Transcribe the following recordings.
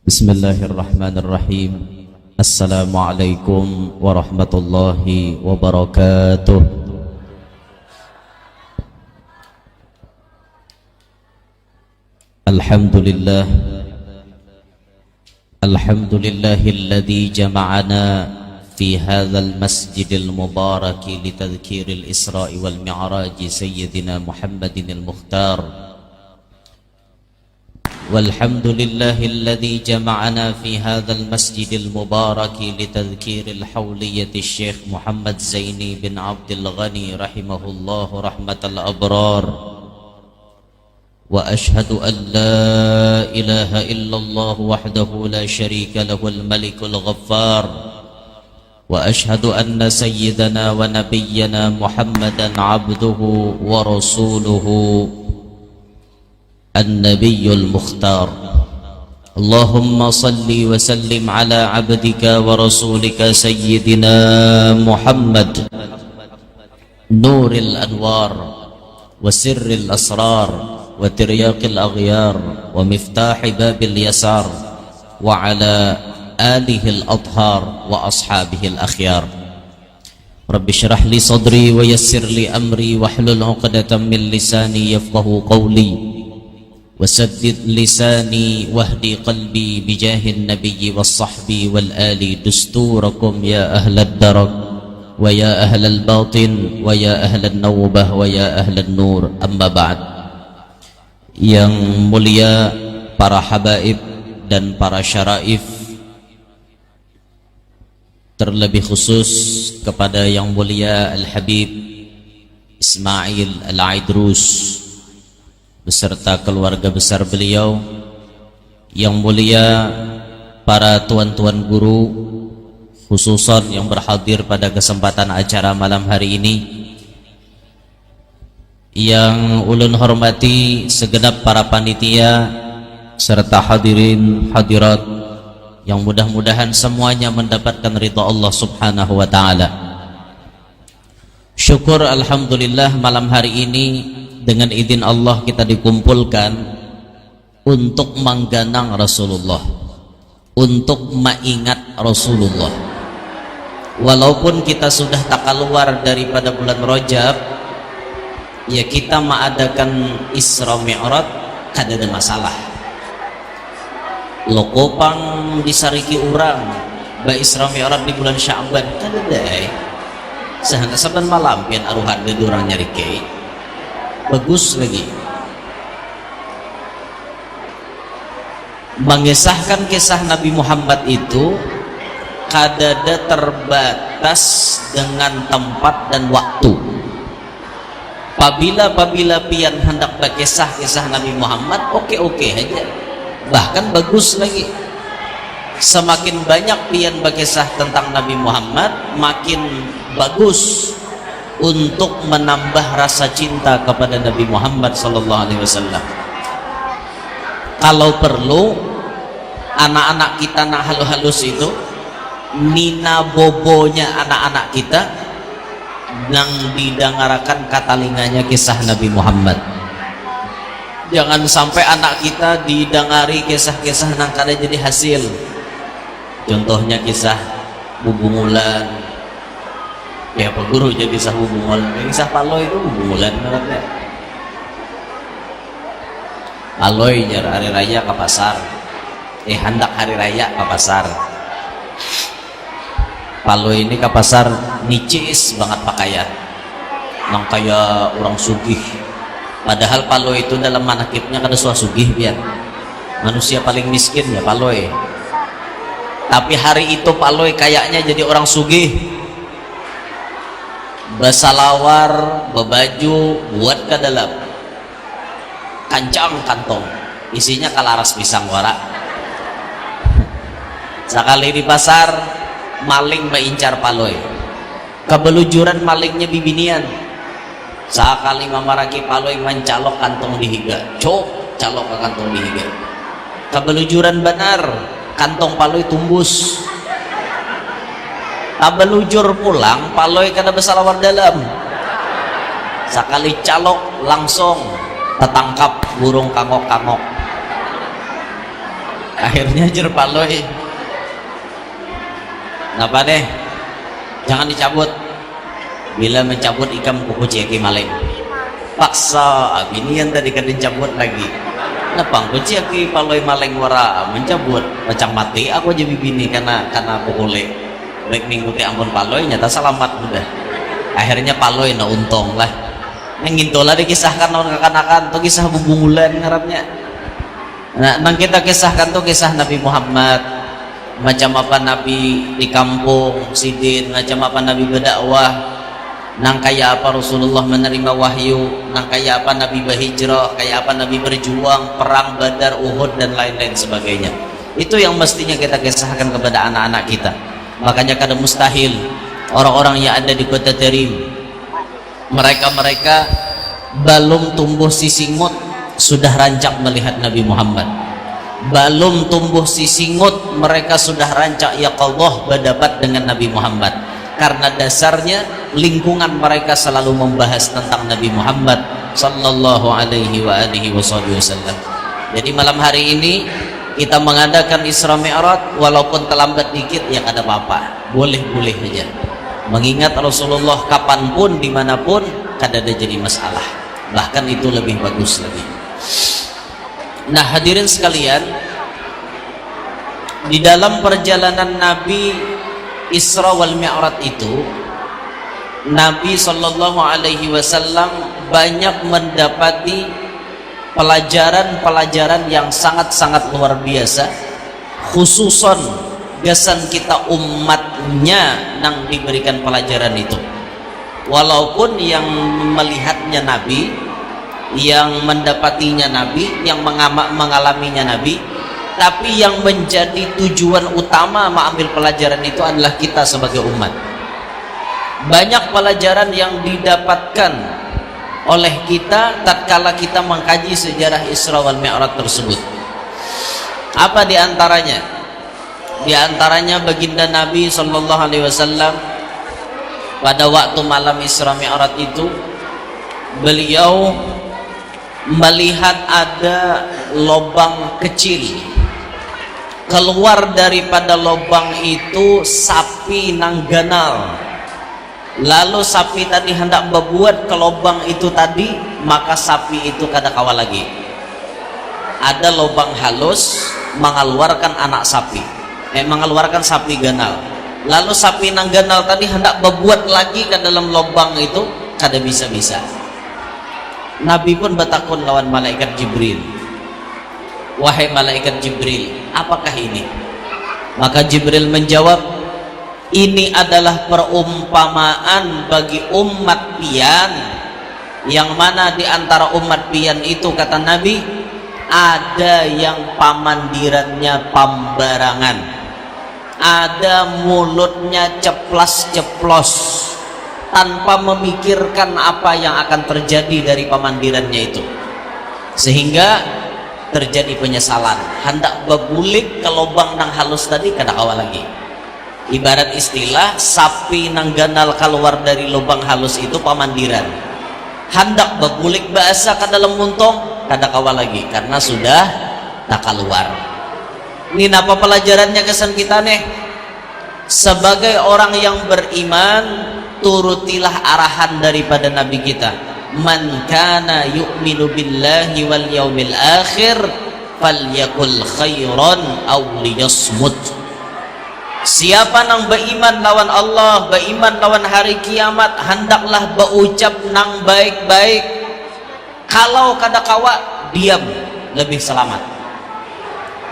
Bismillahirrahmanirrahim. Assalamualaikum warahmatullahi wabarakatuh. Alhamdulillah. Alhamdulillahilladzi jama'ana fi hadzal masjidil mubarak li tadhkiril Isra'i wal Mi'raj sayyidina Muhammadinil Mukhtar. والحمد لله الذي جمعنا في هذا المسجد المبارك لتذكير الحولية الشيخ محمد زيني بن عبد الغني رحمه الله رحمة الأبرار. وأشهد أن لا إله إلا الله وحده لا شريك له الملك الغفار. وأشهد أن سيدنا ونبينا محمدا عبده ورسوله النبي المختار. اللهم صل وسلم على عبدك ورسولك سيدنا محمد نور الأنوار وسر الأسرار وترياق الأغيار ومفتاح باب اليسار وعلى آله الأطهار وأصحابه الأخيار. رب اشرح لي صدري ويسر لي أمري واحلل عقدة من لساني يفقه قولي وسدد لساني واهدي قلبي بجاه النبي والصحب والآل دستوركم يا أهل الدرك ويا أهل الباطن ويا أهل النوبة ويا أهل النور. أما بعد. Yang mulia para habaib dan para syaraif, terlebih khusus kepada yang mulia Al-Habib Ismail Al-Aidrus beserta keluarga besar beliau, yang mulia para tuan-tuan guru khususan yang berhadir pada kesempatan acara malam hari ini, yang ulun hormati segenap para panitia serta hadirin hadirat yang mudah-mudahan semuanya mendapatkan ridha Allah Subhanahu wa taala. Syukur alhamdulillah malam hari ini dengan izin Allah kita dikumpulkan untuk mengganang Rasulullah, untuk mengingat Rasulullah. Walaupun kita sudah tak keluar daripada bulan Rajab, ya kita mengadakan Isra Mi'raj kada ada masalah. Lokopang disariki orang ba Isra Mi'raj di bulan Sya'ban kada ada. Sehingga saban malam pian aruhan de orang nyarike bagus lagi mengisahkan kisah Nabi Muhammad itu kadada terbatas dengan tempat dan waktu. Apabila pian hendak berkisah-kisah Nabi Muhammad, oke aja, bahkan bagus lagi. Semakin banyak pian berkisah tentang Nabi Muhammad, makin bagus untuk menambah rasa cinta kepada Nabi Muhammad SAW. Kalau perlu anak-anak kita nak halus itu, nina bobonya anak-anak kita nang didengarakan katalinganya kisah Nabi Muhammad. Jangan sampai anak kita didengari kisah-kisah nang kada jadi hasil. Contohnya kisah Bubungulan. Ya Pak Guru jadi kisah Bubungulan. Kisah Paloy itu Bubungulan namanya. Paloy jar hari raya ke pasar. Hendak hari raya ke pasar. Paloy ini ke pasar nicis banget pakaian. Nang kayak orang sugih. Padahal Paloy itu dalam manakibnya kada suah sugih biar. Manusia paling miskin ya Paloy. Tapi hari itu Paloy kayaknya jadi orang sugih. Basalawar, babaju, buat ke dalam kancang kantong, isinya kalaras pisang wara. Sekali di pasar maling mengincar Paloy, kebelujuran malingnya bibinian. Sekali mamaraki Paloy mencalok kantong dihiga, calok ke kantong dihiga. Kebelujuran benar, kantong Paloy tumbus. Tabelujur pulang Paloy kada besalawar dalam. Sekali calok langsung tertangkap burung kangok-kangok. akhirnya jer paloi napa deh, jangan dicabut. Bila mencabut ikam kuku ciaki maleng paksa abini yang tadi kan dicabut lagi napang kuci aki paloi maleng wara mencabut macam mati aku aja bibini karena pukule baik minggu ti ampun paloi nyata selamat udah. Akhirnya paloi na untung lah ngintola dikisahkan naon kekanakan tuh kisah bubungulan ngarapnya. Nah, nang kita kisahkan tuh kisah Nabi Muhammad, macam apa Nabi di kampung sidin, macam apa Nabi berdakwah, nang kayak apa Rasulullah menerima wahyu, nang kayak apa Nabi berhijrah, kayak apa Nabi berjuang perang Badar, Uhud dan lain-lain sebagainya. Itu yang mestinya kita kisahkan kepada anak-anak kita. Makanya kada mustahil orang-orang yang ada di kota Terim, mereka belum tumbuh sisingut sudah rancak melihat Nabi Muhammad, belum tumbuh sisingut mereka sudah rancak ya Allah berdebat dengan Nabi Muhammad, karena dasarnya lingkungan mereka selalu membahas tentang Nabi Muhammad sallallahu alaihi wa alihi wasallam. Jadi malam hari ini kita mengadakan Isra Mi'raj, walaupun terlambat dikit ya kada apa-apa, boleh-boleh aja. Mengingat Rasulullah kapanpun dimanapun kada ada jadi masalah, bahkan itu lebih bagus lagi. Nah hadirin sekalian, di dalam perjalanan Nabi Isra wal Mi'raj itu Nabi sallallahu alaihi wasallam banyak mendapati pelajaran-pelajaran yang sangat-sangat luar biasa, khususon gasan kita umatnya nang diberikan pelajaran itu. Walaupun yang melihatnya Nabi, yang mendapatinya Nabi, yang mengalaminya Nabi, tapi yang menjadi tujuan utama mengambil pelajaran itu adalah kita sebagai umat. Banyak pelajaran yang didapatkan oleh kita tatkala kita mengkaji sejarah Isra wal Mi'raj tersebut. Apa di antaranya? Di antaranya baginda Nabi sallallahu alaihi wasallam pada waktu malam Isra Mi'raj itu beliau melihat ada lubang kecil, keluar daripada lubang itu sapi nang ganal. Lalu sapi tadi hendak berbuat ke lubang itu tadi, maka sapi itu kada kawa lagi. Ada lubang halus mengeluarkan anak sapi, mengeluarkan sapi ganal. Lalu sapi nang ganal tadi hendak berbuat lagi ke dalam lubang itu, kada bisa-bisa. Nabi pun bertakun lawan malaikat Jibril, wahai malaikat Jibril, apakah ini? Maka Jibril menjawab, ini adalah perumpamaan bagi umat pian, yang mana di antara umat pian itu kata Nabi ada yang pamandirannya pambarangan, ada mulutnya ceplas-ceplos tanpa memikirkan apa yang akan terjadi dari pamandirannya itu, sehingga terjadi penyesalan, hendak bebulik ke lubang nang halus tadi kada kawa lagi. Ibarat istilah sapi nang ganal keluar dari lubang halus itu pamandiran, hendak bebulik bahasa ke dalam muntung kada kawa lagi karena sudah tak keluar. Ini apa pelajarannya kesan kita nih? Sebagai orang yang beriman, turutilah arahan daripada Nabi kita, man kana yu'minu billahi wal yaumil akhir falyakul khairan aw liyasmut. Siapa nang beriman lawan Allah, beriman lawan hari kiamat, hendaklah berucap nang baik-baik. Kalau kada kawa, diam lebih selamat.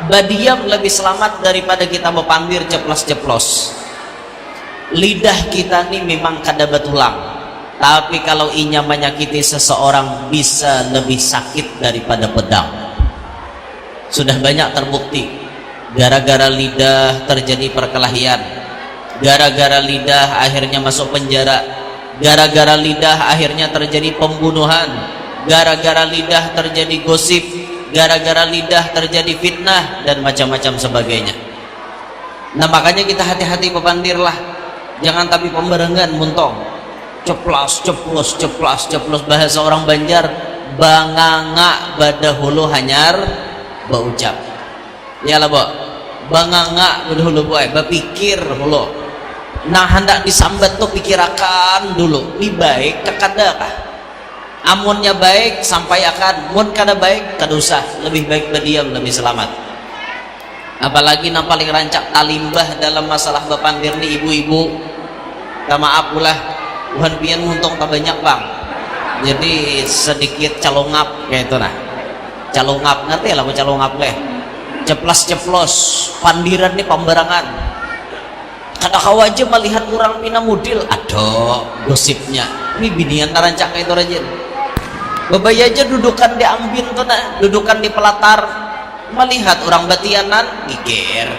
Badiam lebih selamat daripada kita berpandir ceplos-ceplos. Lidah kita ini memang kada betulang, tapi kalau inya menyakiti seseorang bisa lebih sakit daripada pedang. Sudah banyak terbukti, gara-gara lidah terjadi perkelahian, gara-gara lidah akhirnya masuk penjara, gara-gara lidah akhirnya terjadi pembunuhan, gara-gara lidah terjadi gosip, gara-gara lidah terjadi fitnah dan macam-macam sebagainya. Nah makanya kita hati-hati pepandirlah, jangan tapi pembarengan muntong, ceplos ceplos ceplos ceplos, bahasa orang Banjar banganga badahulu hanyar baucap. ya lah bo banganga dulu boy berpikir dulu nah hendak disambat tuh pikirakan dulu ini baik kekada kah amunnya baik sampai akan mun kada baik kada usah lebih baik berdiam lebih selamat apalagi yang paling rancak talimbah dalam masalah bepandir nih ibu-ibu tak maaf pula Tuhan pian untung tak banyak bang jadi sedikit calongap kayak itu nah calongap ngerti lah mau calongap leh ceplos pandiran nih pembarangan kada kau aja melihat orang pina mudil aduh gosipnya ini binian narancak kayak itu rajin babay aja dudukan di ambin tuh nah dudukan di pelatar melihat orang batianan gigir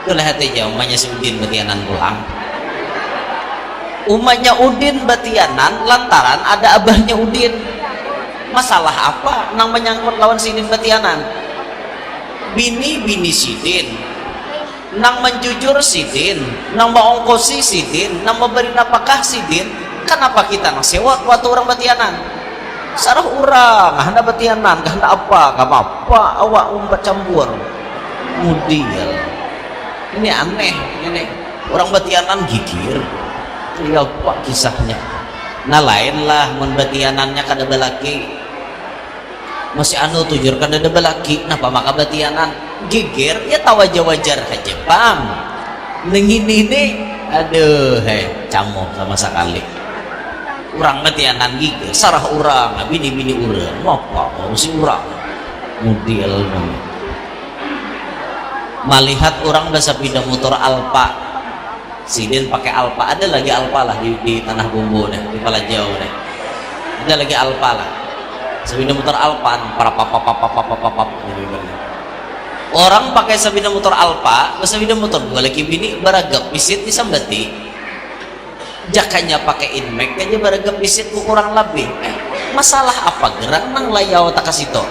itulah hati aja umanya si Udin batianan pulang umanya Udin batianan lantaran ada abahnya Udin masalah apa nang menyangkut lawan Sidin batianan bini Sidin nang menjujur Sidin nang maongkosi Sidin nang memberi napakah Sidin kenapa kita nang sewa waktu orang batianan sarah orang hendak batianan hendak apa awak umpat campur mudil ini aneh ini orang batianan gigir ya apa kisahnya nah lain lah mun batianannya kada belaki masih anu tujur kada ada belaki napa maka batianan gigir ya tahu aja wajar aja pam ini aduh camuk sama sekali orang batianan gigir sarah orang bini orang apa si orang mudil melihat orang bahasa pindah motor Alfa Sidin pakai Alfa ada lagi Alfa lah di tanah bumbu nih di Palajau nih ada lagi Alfa lah sepeda motor Alfa para pap orang pakai sepeda motor Alfa sepeda motor gue lagi bini beragam pisit disambati jakanya pakai Inmax aja beragam pisit kurang lebih masalah apa gerak nang layau tak kasih to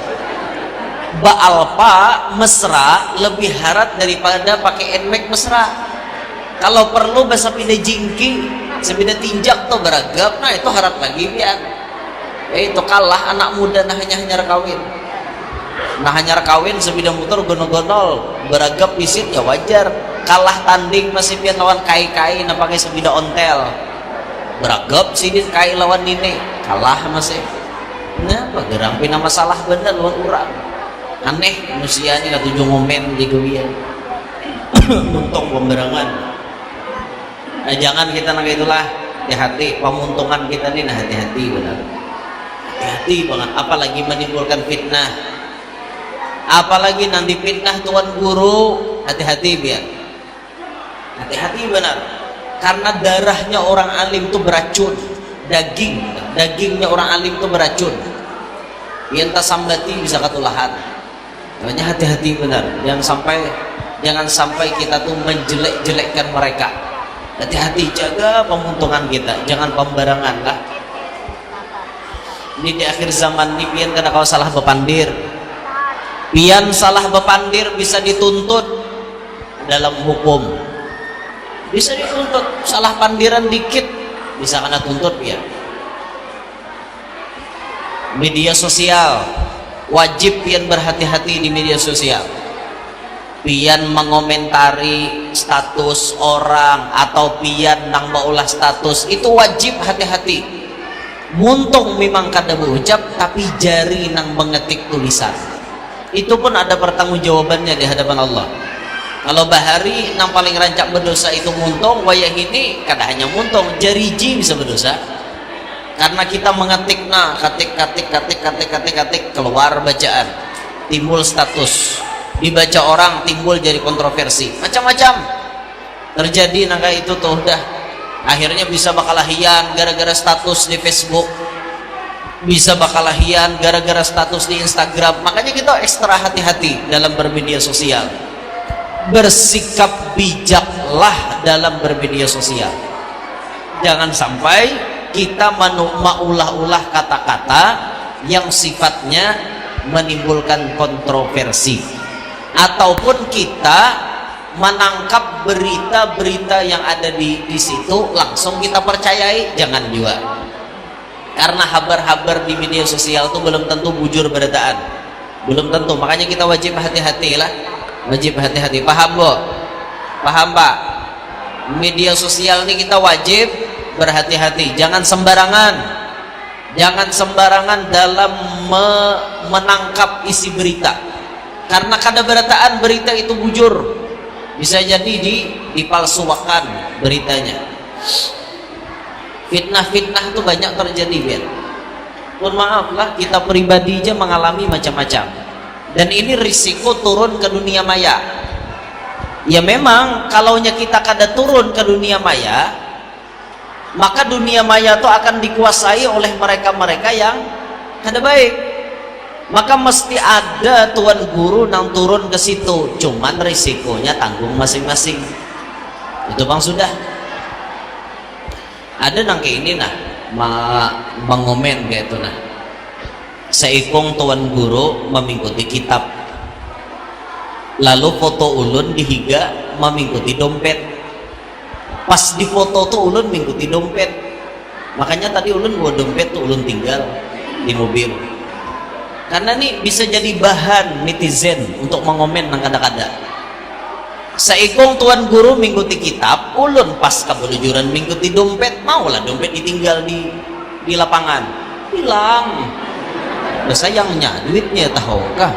ba Alfa mesra lebih harat daripada pakai Inmax mesra kalau perlu bahasa pindah jingki sepeda tinjak tuh beragam nah itu harat lagi biar itu kalah anak muda nah hanya kawin sepeda motor gonol-gonol beragam pisit ya wajar kalah tanding masih pian lawan kai nah pakai sepeda ontel beragam Sidin kai lawan nini kalah masih nah gerang pina masalah bener lawan urang aneh manusia ini katujuh momen di gawian untung pemberangan nah, jangan kita nak itulah hati-hati pemuntungan kita nih nah hati-hati benar hati-hati banget apalagi menimbulkan fitnah apalagi nanti fitnah tuan guru hati-hati biar hati-hati benar karena darahnya orang alim itu beracun dagingnya orang alim itu beracun yang tak sambati bisa ketulahan makanya hati-hati benar jangan sampai kita tuh menjelek-jelekkan mereka hati-hati jaga pemuntungan kita jangan pembarangan lah ini di akhir zaman ini pian karena kalau salah bepandir pian salah bepandir bisa dituntut dalam hukum bisa dituntut salah pandiran dikit bisa kena tuntut pian media sosial wajib pian berhati-hati di media sosial pian mengomentari status orang atau pian nang maulah status itu wajib hati-hati muntung memang kada berucap tapi jari nang mengetik tulisan itu pun ada pertanggungjawabannya di hadapan Allah kalau bahari nang paling rancak berdosa itu muntung wayah ini kada hanya muntung jari ji bisa berdosa karena kita mengetik nah ketik keluar bacaan timbul status dibaca orang timbul jadi kontroversi macam-macam terjadi nangka itu tuh dah akhirnya bisa bakalahian gara-gara status di Facebook bisa bakalahian gara-gara status di Instagram makanya kita ekstra hati-hati dalam bermedia sosial bersikap bijaklah dalam bermedia sosial jangan sampai kita maulah-ulah kata-kata yang sifatnya menimbulkan kontroversi ataupun kita menangkap berita-berita yang ada di situ langsung kita percayai jangan juga karena habar-habar di media sosial itu belum tentu bujur beritaan belum tentu makanya kita wajib hati-hati lah Wajib hati-hati. Paham Bu? Paham Pak? Media sosial ini kita wajib berhati-hati, jangan sembarangan, jangan sembarangan dalam menangkap isi berita, karena kadang-kadang berita itu bujur, bisa jadi dipalsukan beritanya. Fitnah-fitnah itu banyak terjadi Ben. Mohon maaf lah, kita pribadi aja mengalami macam-macam, dan ini risiko turun ke dunia maya. Ya memang kalaunya kita kada turun ke dunia maya, maka dunia maya itu akan dikuasai oleh mereka-mereka yang kada baik. Maka mesti ada tuan guru nang turun ke situ, cuman risikonya tanggung masing-masing. Itu bang sudah. Ada nang kayak ini nah, mengomen kayak itu nah. Seikung tuan guru mengikuti kitab, lalu foto ulun dihiga mengikuti dompet. Pas di foto tuh ulun mengikuti dompet, makanya tadi ulun bawa dompet tuh ulun tinggal di mobil, karena nih bisa jadi bahan netizen untuk mengomen nang kada-kada. Seikung tuan guru mengikuti kitab, ulun pas kebelujuran mengikuti dompet, maulah dompet ditinggal di lapangan, hilang. Udah sayangnya duitnya tahukah?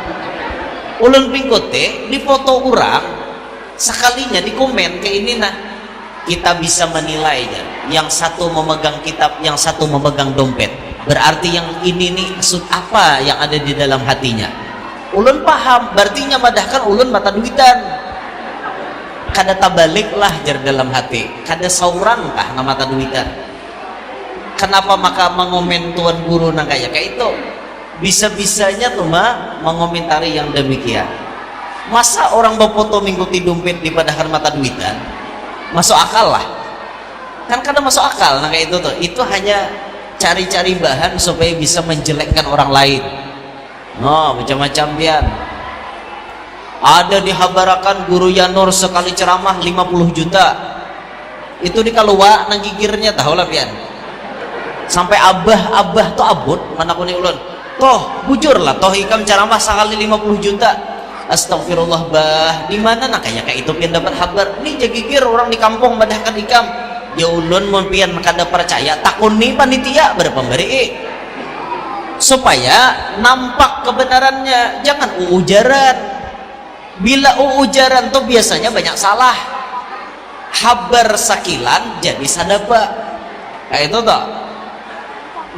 Ulun mengikuti di foto orang, sekalinya di komen kayak ini nah, kita bisa menilai ya, yang satu memegang kitab, yang satu memegang dompet, berarti yang ini nih maksud apa yang ada di dalam hatinya. Ulun paham, berarti nyamadahkan ulun mata duitan, kada tabalik lah jar dalam hati, kada sauran kah na mata duitan. Kenapa maka mengomen tuan guru nang kayak itu? Bisa-bisanya tuh mah mengomentari yang demikian. Masa orang berfoto mengikuti dompet di padahal mata duitan? Masuk akal lah, kan kadang masuk akal nah kayak itu tuh. Itu hanya cari-cari bahan supaya bisa menjelekkan orang lain. Oh macam-macam pian. Ada dihabarakan guru Yanur sekali ceramah 50 juta, itu di kaluwa nang gigirnya tahu lah pian, sampai abah tuh abut mana kuni ulun toh bujur lah toh ikam ceramah sekali 50 juta. Astagfirullah bah, di mana nak kayak itu pian dapat kabar nih jagigir orang di kampung badahkan ikam. Ya ulun mun pian kada percaya takuni panitia berpemberi supaya nampak kebenarannya, jangan ujaran. Bila ujaran tuh biasanya banyak salah, habar sakilan jadi sadapa kayak itu toh.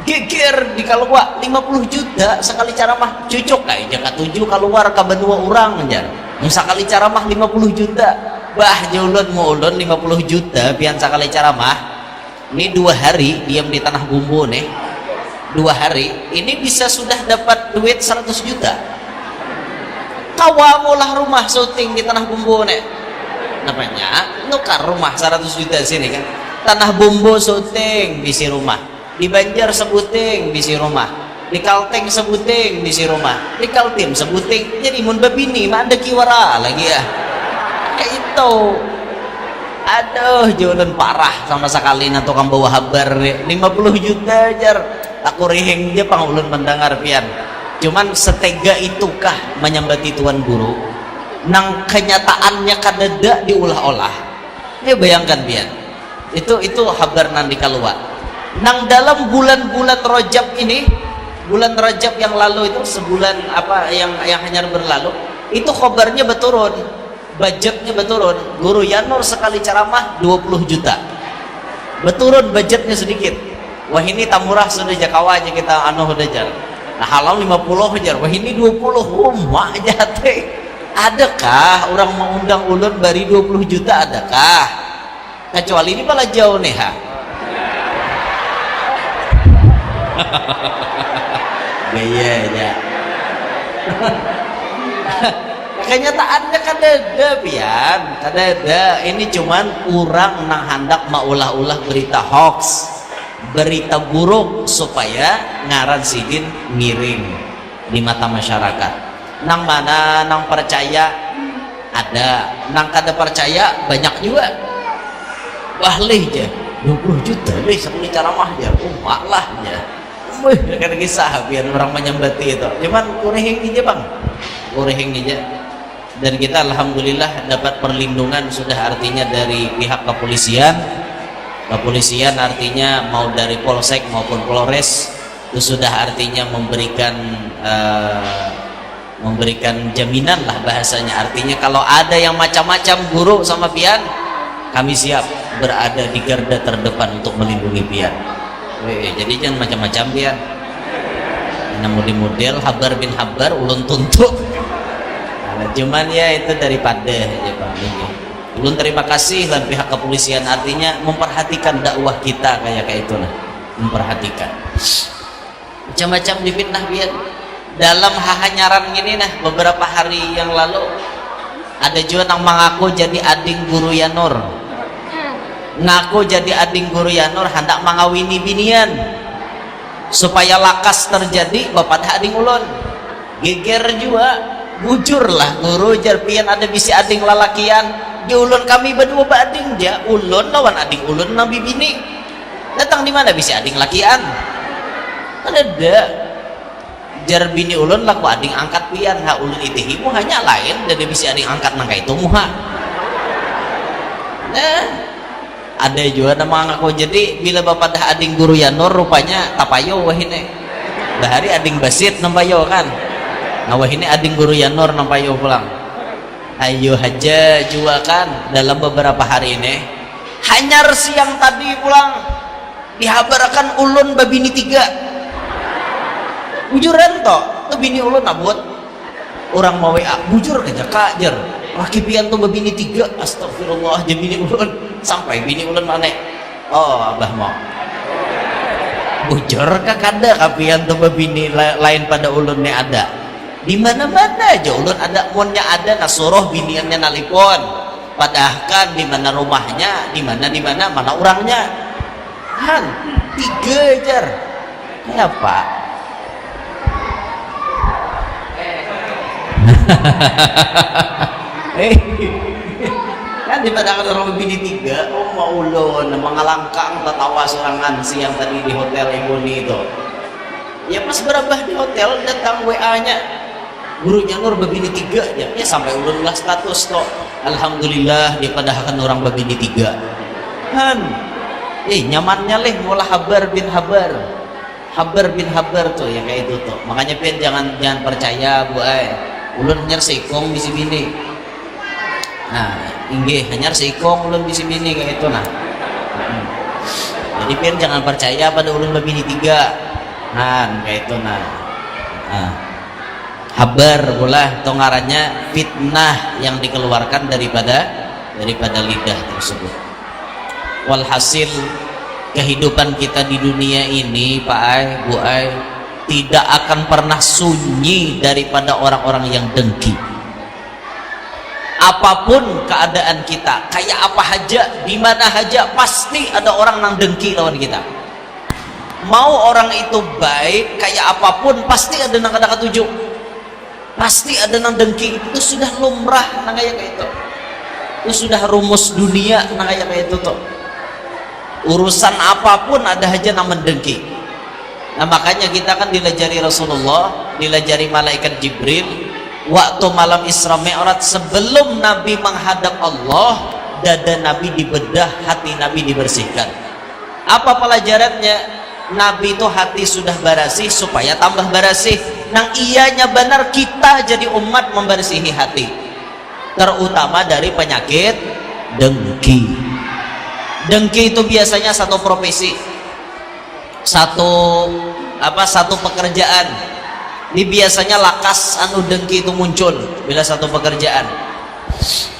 Geger di kaluwa 50 juta sekali ceramah, cucuk kayak jaka 7 keluar ke benua orang aja sekali ceramah 50 juta. Bah ulun mau ulun 50 juta pian sekali ceramah ini 2 hari diam di tanah bumbu nih, 2 hari ini bisa sudah dapat duit 100 juta. Kawamulah rumah syuting di tanah bumbu nih, namanya nukar rumah 100 juta sini kan, tanah bumbu syuting bisi rumah, di Banjar sebuting bisi rumah, di Kalteng sebuting bisi rumah, di Kaltim sebuting. Jadi mun babini mah ada kiwara lagi ya kayak itu. Aduh jualan parah sama sekali na tukang bawa habar 50 juta jar aku rihing aja pang ulun mendengar pian. Cuman setega itukah menyambati tuan guru nang kenyataannya kadada diolah-olah. Ya bayangkan pian, itu habar nan di kalua nang dalam bulan-bulan Rajab ini, bulan Rajab yang lalu itu sebulan apa yang hanya berlalu itu kabarnya berturun, budgetnya berturun. Guru Yanur sekali ceramah 20 juta berturun budgetnya sedikit. Wah ini tamurah sudah jakawa aja kita udah jar, nah halau 50 jar, wah ini 20 rumah jate. Adakah orang mengundang ulun bari 20 juta adakah? Kecuali ini malah jauh nih ha. Gaya aja. Kenyataannya kadada pian, kadada. Ini cuman orang nang hendak maulah-ulah berita hoax, berita buruk supaya ngaran sidin miring di mata masyarakat. Nang mana nang percaya ada, nang kada percaya banyak juga. Wah leh aja 20 juta leh sekali ceramah aja, malah aja. Kan kisah biar orang menyambati itu. Cuman kurehing aja bang, kurehing aja. dan kita alhamdulillah dapat perlindungan sudah, artinya dari pihak kepolisian. Kepolisian artinya mau dari polsek maupun polres itu sudah artinya memberikan jaminan lah bahasanya, artinya kalau ada yang macam-macam guru sama pian, kami siap berada di garda terdepan untuk melindungi pian. Jadi jangan macam-macam pian, model habar bin habar ulun tuntut. Nah, cuman ya itu daripada ya Pak. Ulun terima kasih dan pihak kepolisian, artinya memperhatikan dakwah kita kayak itu lah, memperhatikan. Macam-macam difitnah pian. Dalam hahanyaran gini nah, beberapa hari yang lalu ada juga yang mengaku jadi ading guru Yanur, ngaku jadi ading guru Yanur hendak mengawini binian supaya lakas terjadi bapak ading ulun geger juga, bujur lah guru jarpian ada bisi ading lalakian di ulun, kami berdua bading dia ulun lawan ading ulun nabi bini datang di mana bisi ading lakian ada jar bini ulun laku ading angkat pian, ha ulun itihimu hanya lain dari bisi ading angkat nangka itu muha. Nah ada juga nama ngaku jadi bila bapak dah ading guru Yanur rupanya tapayo wahine bahari ading basit nampayo kan, nah wahine ading guru Yanur nampayo pulang. Ayo haja juga kan dalam beberapa hari ini hanyar siang tadi pulang dihabarkan ulun babini 3 bujuran toh tuh bini ulun abot orang mau WA bujur aja kak jer laki pian tuh babini 3, astagfirullah aja bini ulun sampai bini ulun mana oh abah mau bujur kak ada kapian tuh babini lain pada ulunnya ada di mana-mana aja ulun ada monnya ada nasuruh biniannya nalipon padahkan di mana rumahnya di mana mana orangnya kan 3 jar kenapa kan dipadakan orang bini 3 oh mau ulun mengalangkang tertawa serangan siang tadi di hotel Ebony itu ya pas berabah di hotel datang WA nya gurunya Nur babini 3 aja ya sampai ulun lah status toh alhamdulillah dipadakan orang babini 3 kan nyamannya leh mulai habar bin habar tuh ya kayak itu tuh, makanya pian jangan percaya bu ulun hanyar seikong bisi bini nah inggih hanyar seikong ulun bisi bini kayak itu nah jadi pian jangan percaya pada ulun babini 3 nah kayak itu nah habar bola tongarannya fitnah yang dikeluarkan daripada lidah tersebut. Walhasil kehidupan kita di dunia ini Pak Ai, Bu Ai tidak akan pernah sunyi daripada orang-orang yang dengki. Apapun keadaan kita, kayak apa aja, di mana aja, pasti ada orang yang dengki lawan kita. Mau orang itu baik, kayak apapun, pasti ada yang kada ketujuh. Pasti ada yang dengki. Itu sudah lumrah, nang kayak itu. Itu sudah rumus dunia, nang kayak itu tuh. Urusan apapun ada aja yang mendengki. Nah makanya kita kan dilajari Rasulullah, dilajari malaikat Jibril waktu malam Isra Mi'raj sebelum Nabi menghadap Allah, dada Nabi dibedah, hati Nabi dibersihkan. Apa pelajarannya? Nabi itu hati sudah barasih supaya tambah barasih. Nang iyanya benar kita jadi umat membersihi hati, terutama dari penyakit dengki. Dengki itu biasanya satu profesi, satu pekerjaan. Ini biasanya lakas anu dengki itu muncul bila satu pekerjaan.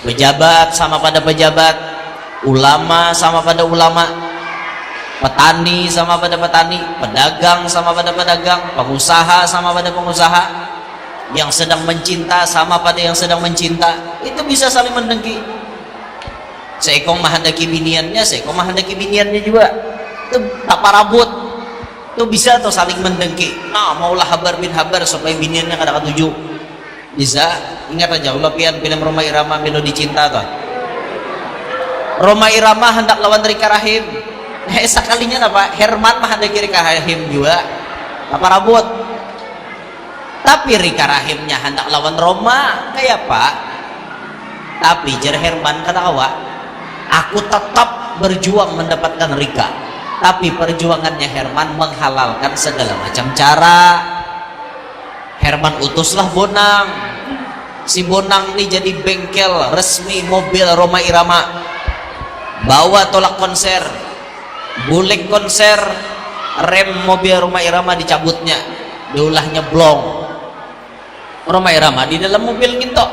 Pejabat sama pada pejabat, ulama sama pada ulama, petani sama pada petani, pedagang sama pada pedagang, pengusaha sama pada pengusaha, yang sedang mencinta sama pada yang sedang mencinta, itu bisa saling mendengki. Seekong mahandaki biniannya, seekong mahandaki biniannya juga. Itu tak parabut. Itu bisa tuh saling mendengki. Nah, maulah habar bin habar supaya biniannya kada ketujuh. Bisa. Ingat aja ulah pian film Roma Irama Melodi Cinta tuh. Roma Irama hendak lawan Rika Rahim. Sekalinya apa? Herman mahandaki Rika Rahim juga. Tak parabut. Tapi Rika Rahimnya hendak lawan Roma, kayak apa? Tapi jar Herman kata awak, aku tetap berjuang mendapatkan Rika, tapi perjuangannya Herman menghalalkan segala macam cara. Herman utuslah Bonang, si Bonang ini jadi bengkel resmi mobil Rhoma Irama, bawa tolak konser, bulik konser, rem mobil Rhoma Irama dicabutnya, diulahnya blong. Rhoma Irama di dalam mobil ngintok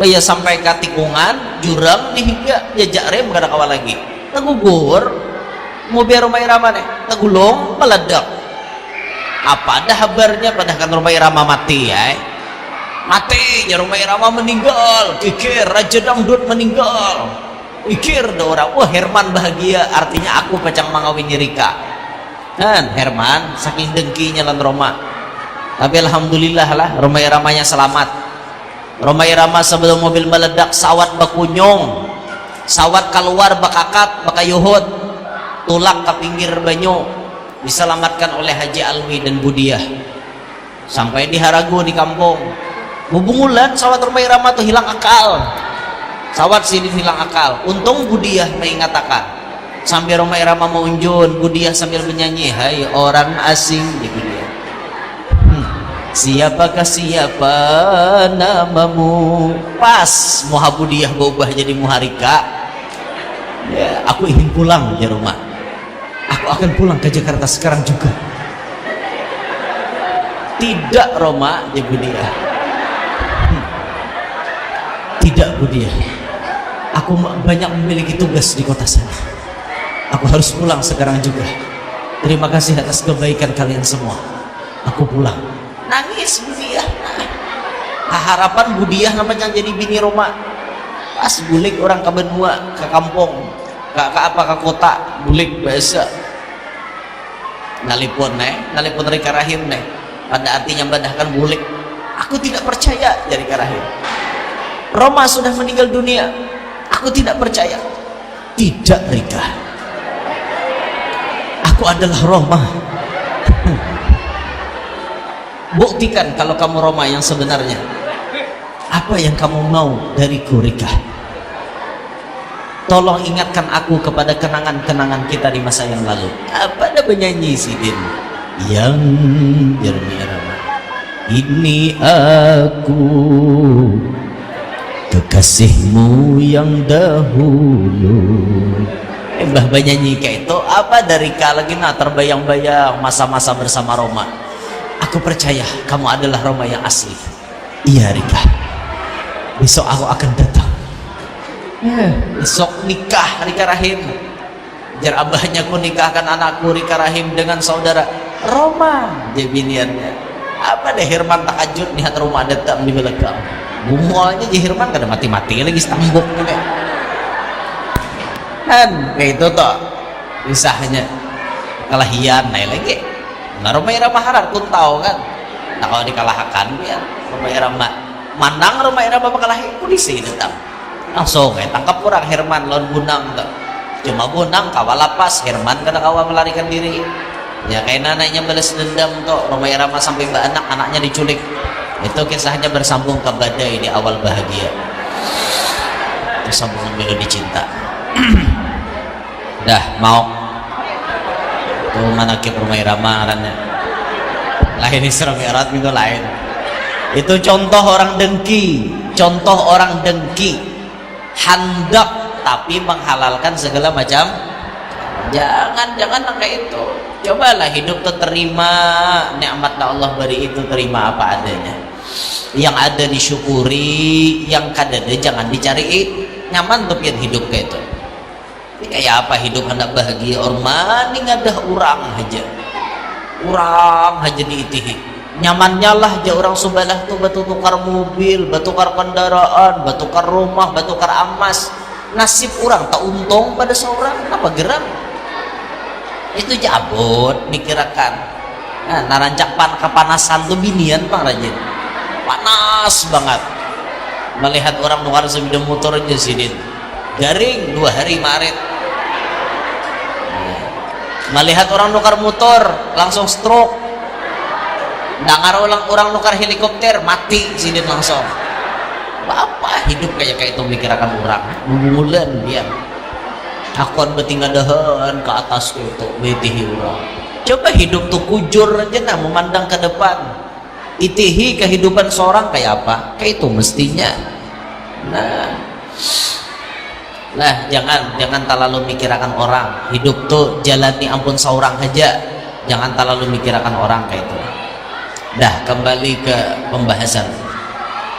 ya sampai ke tikungan jurang dihingga jejak rem kada kawal lagi, tegugur mobil Rhoma Irama nih tegulung meledak. Apa ada kabarnya padahal Rhoma Irama mati ya, mati ya Rhoma Irama meninggal, kikir Raja Dangdut meninggal, pikir dah orang, wah Herman bahagia, artinya aku pacang mengawini Rika. Dan Herman saking dengkinya lan Rhoma, tapi alhamdulillah lah Rhoma Iramanya selamat. Rhoma Irama sebelum mobil meledak sawat bakunyong, sawat keluar bakakat bakayuhut, tulak ke pinggir banyu, diselamatkan oleh Haji Alwi dan Budiah. Sampai di Harago di kampung bubungulan sawat Rhoma Irama tuh hilang akal, sawat sini hilang akal. Untung Budiah mengatakan sambil Rhoma Irama meunjun, Budiah sambil menyanyi, hai orang asing di Budiah, siapakah siapa namamu. Pas Muha Budiah berubah jadi Muharika ya, aku ingin pulang ya rumah, aku akan pulang ke Jakarta sekarang juga. Tidak Rhoma ya Budiah, tidak Budiah, aku banyak memiliki tugas di kota sana, aku harus pulang sekarang juga. Terima kasih atas kebaikan kalian semua, aku pulang. Nangis Budiah. Harapan Budiah namanya jadi bini Rhoma. Pas bulik orang ke benua, ke kampung, ke apa ke kota, bulik biasa. Nalipun Rika Rahim nih. Pada artinya badahkan bulik. Aku tidak percaya jadi Rahim. Rhoma sudah meninggal dunia. Aku tidak percaya. Tidak Rika. Aku adalah Rhoma. Buktikan kalau kamu Rhoma yang sebenarnya. Apa yang kamu mau dariku Rika? Tolong ingatkan aku kepada kenangan-kenangan kita di masa yang lalu. Apa ada penyanyi Sidin yang Rhoma, ini aku kekasihmu yang dahulu. Mbah penyanyi kayak itu apa dari Rika lagi nah terbayang-bayang masa-masa bersama Rhoma. Aku percaya kamu adalah Rhoma yang asli. Iya Rika, besok aku akan datang. Besok nikah Rika Rahim. Jar abahnya ku nikahkan anakku Rika Rahim dengan saudara Rhoma. Dia biniannya. Apa deh Herman takajud lihat Rhoma datang di belakang. Bumualnya di Herman kada mati-mati lagi stambuk nih. Kan kayak itu toh kisahnya. Kelahian naik lagi. Nah Rhoma Irama harar kun tahu kan, nah kalau dikalahkan ya Rhoma Irama mandang Rhoma Irama bakalahi polisi datang langsung tangkap orang Herman lawan Bonang tuh. Cuma Bonang kawal lapas, Herman kada kawal melarikan diri ya, kayak nananya balas dendam tuh. Rhoma Irama sampai anaknya diculik. Itu kisahnya bersambung ke badai di awal bahagia, bersambung melodi cinta. Dah mau tuh manakib Rhoma Irama karena lain Isra Mi'raj itu lain. Itu contoh orang dengki, hendak tapi menghalalkan segala macam. Jangan kayak itu. Cobalah hidup tuh terima nikmat Allah beri itu, terima apa adanya. Yang ada disyukuri, yang kada ada jangan dicari. Nyaman tuh pian hidup kayak itu. Kayak apa hidup hendak bahagia orang ini ngadah orang aja diitihi nyamannya lah aja orang subalah tuh batu tukar mobil, batu tukar kendaraan, batu tukar rumah, batu tukar emas. Nasib orang tak untung pada seorang apa geram itu jabut dikirakan. Nah narancak kepanasan tuh binian bang rajin panas banget melihat orang nukar sebidang motor aja sidin garing 2 hari Maret. Melihat orang nukar motor langsung stroke. Dengar orang nukar helikopter mati sini langsung. Apa hidup kayak itu mikirakan orang bulan dia hakon betinggal dahan ke atas itu betihi orang. Coba hidup tuh kujur aja nah, memandang ke depan. Itihi kehidupan seorang kayak apa? Kayak itu mestinya. Nah, jangan terlalu mikirakan orang. Hidup tuh jalani ampun seorang aja. Jangan terlalu mikirakan orang kayak itu. Dah kembali ke pembahasan.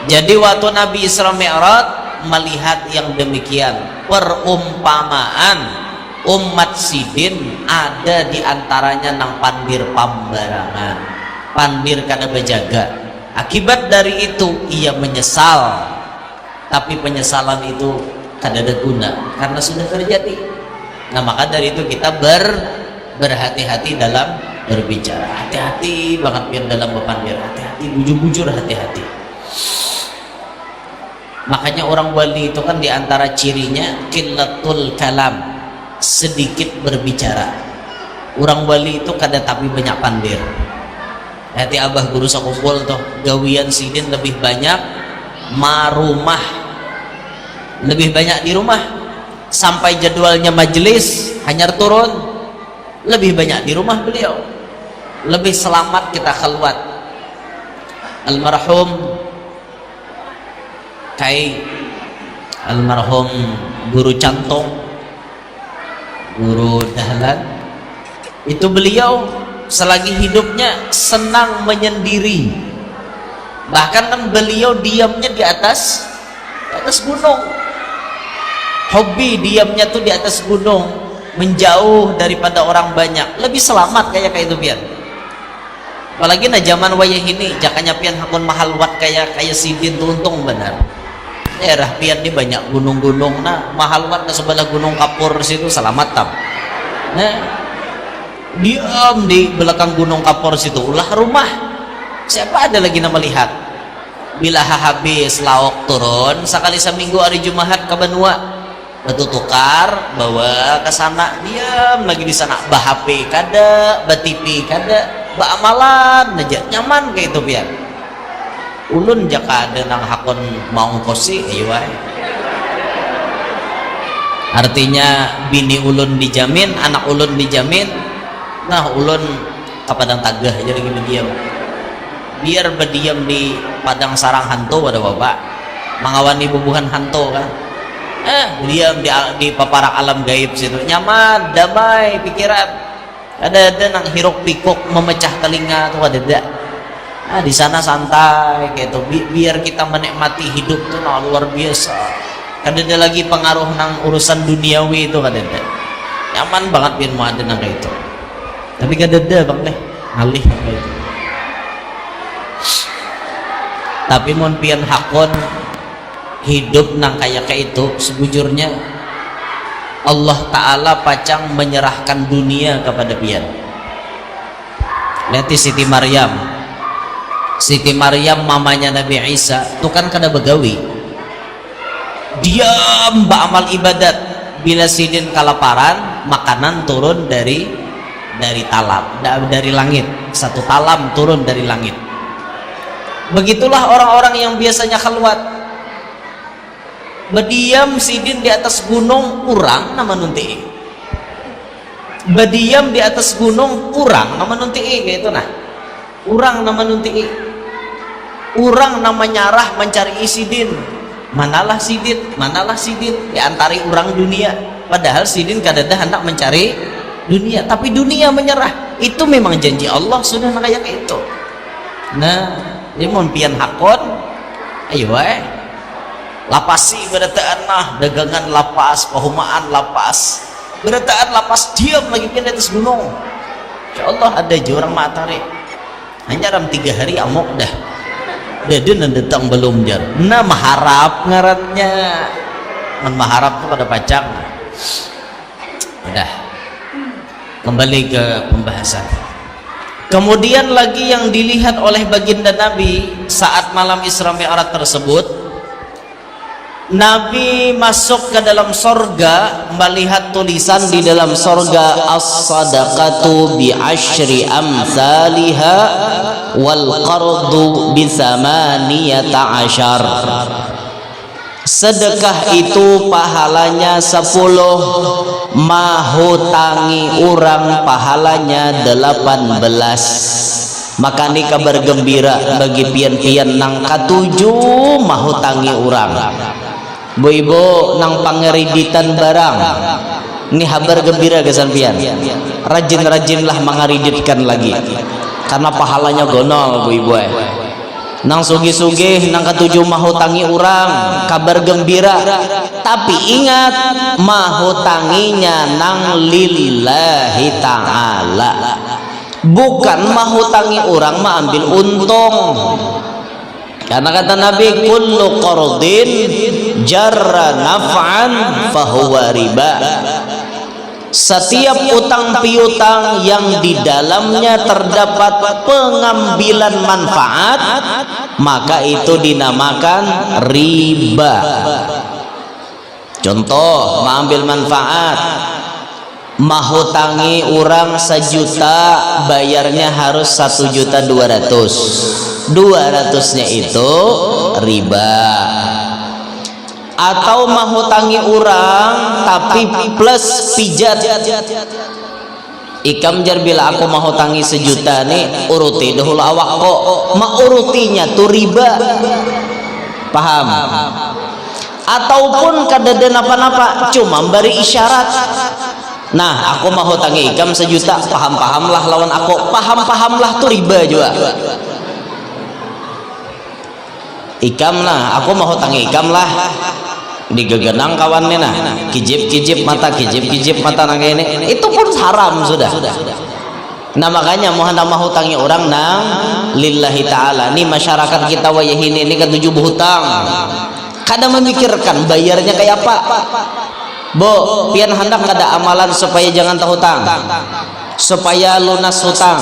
Jadi waktu Nabi Isra Mi'raj melihat yang demikian, perumpamaan umat sidin ada diantaranya nang pandir pambarangan, pandir kada bejaga. Akibat dari itu ia menyesal, tapi penyesalan itu kada ada guna karena sudah terjadi. Nah maka dari itu kita berhati-hati dalam berbicara, hati-hati banget biar dalam berpandir, hati-hati, bujur-bujur hati-hati. Makanya orang wali itu kan diantara cirinya qillatul kalam, sedikit berbicara. Orang wali itu kada tapi banyak pandir. Hati abah guru sakumpul tuh gawian sidin lebih banyak marumah, lebih banyak di rumah sampai jadwalnya majelis hanya turun lebih banyak di rumah beliau. Lebih selamat kita keluar. Almarhum almarhum guru Cantong, guru Dahlan, itu beliau selagi hidupnya senang menyendiri. Bahkan kan beliau diamnya di atas gunung. Hobi diamnya tuh di atas gunung, menjauh daripada orang banyak, lebih selamat kayak itu pian. Apalagi na zaman wayah ini jakanya pian hakun mahal wat kayak sidin tuh untung benar. Daerah pian di banyak gunung-gunung nah mahal wat na sebelah gunung Kapur situ selamat tam. Nah diam di belakang gunung Kapur situ ulah rumah. Siapa ada lagi na melihat? Bila habis lauk turun sekali seminggu hari Jumat ke Banua, betul tukar bawa ke sana, diam lagi di sana, bah HP kada, bah TV kada, bah amalan aja nyaman kayak itu biar. Ulun jaka ada nang hakon mau kosi ayo wae. Artinya bini ulun dijamin, anak ulun dijamin. Nah ulun ke Padang Tagah aja lagi berdiam. Biar berdiam di Padang Sarang hantu ada bapak mengawani bubuhan hantu kan. Diam di paparak alam gaib situ nyaman, damai pikiran. Ada nang hiruk pikuk memecah telinga tuh ada. Di sana santai kayak itu biar kita menikmati hidup tuh nah, luar biasa. Kada ada lagi pengaruh nang urusan duniawi itu kada ada. Nyaman banget biar mau ada nang kayak itu. Tapi kada ada bang deh alih kayak itu. Tapi mon pian hakon hidup nang kayak itu sebujurnya Allah Ta'ala pacang menyerahkan dunia kepada pian. Lihat Siti Maryam mamanya Nabi Isa itu kan kada begawi, diam beramal ibadat. Bila sidin kelaparan makanan turun dari talam, dari langit, satu talam turun dari langit. Begitulah orang-orang yang biasanya keluar berdiam sidin di atas gunung urang nama nunti, berdiam di atas gunung urang nama nunti kayak itu nah, urang nama nunti, urang nama nyarah mencari sidin, manalah sidin diantari urang dunia. Padahal sidin kadada hendak mencari dunia, tapi dunia menyerah. Itu memang janji Allah sudah kayak itu. Nah dia mau pian hakon ayo lapasi berataan nah dagangan lapas, pahumaan lapas, berataan lapas, diam lagi pian di atas gunung. Insyaallah ada je orang matahari hanya dalam 3 hari amok dah dan datang belum jar. Nah maharap ngarannya maharap tuh pada pacang. Udah kembali ke pembahasan. Kemudian lagi yang dilihat oleh baginda Nabi saat malam Isra Mi'raj tersebut, Nabi masuk ke dalam sorga melihat tulisan di dalam sorga as-sadaqatu bi asyri amsalha wal qardu bi 18. Sedekah itu pahalanya 10, mahutangi orang pahalanya 18. Maka ini kabar gembira bagi pian-pian nang katujuh mahutangi orang. Bu ibu nang pangeriditan barang, ini kabar gembira ke sampian. Rajin-rajinlah mengeriditkan lagi, karena pahalanya gonol bu ibu. Nang sugih-sugih nang ketujuh mahutangi orang, kabar gembira. Tapi ingat, mahutanginya nang lillahi ta'ala, bukan mahutangi orang mengambil untung. Karena kata Nabi, kullu qardin jarra naf'an fahuwa riba. Setiap utang piutang yang di dalamnya terdapat pengambilan manfaat, maka itu dinamakan riba. Contoh, mengambil manfaat, mahutangi orang 1 juta, bayarnya harus 1.200.000. 200-nya itu riba. Atau mahutangi orang tapi plus pijat. Ikam jar bila aku mahutangi 1 juta nih, uruti dahulu awak kok, maurutinya tuh riba. Paham? Ataupun kadada napa-napa, cuma beri isyarat. Nah, aku mahutangi ikam 1 juta, paham-pahamlah lawan aku, paham-pahamlah tuh riba juga. Ikam lah, aku mau hutangi ikam lah, digegenang kawannya nah, kijip mata nang ini, itu pun haram sudah. Nah makanya mohon mau hutangi orang nang lillahi ta'ala. Nih masyarakat kita wayahini ini ketujuh hutang, kadang memikirkan bayarnya kayak apa. Bo, pian hendak ada amalan supaya jangan terhutang, supaya lunas hutang,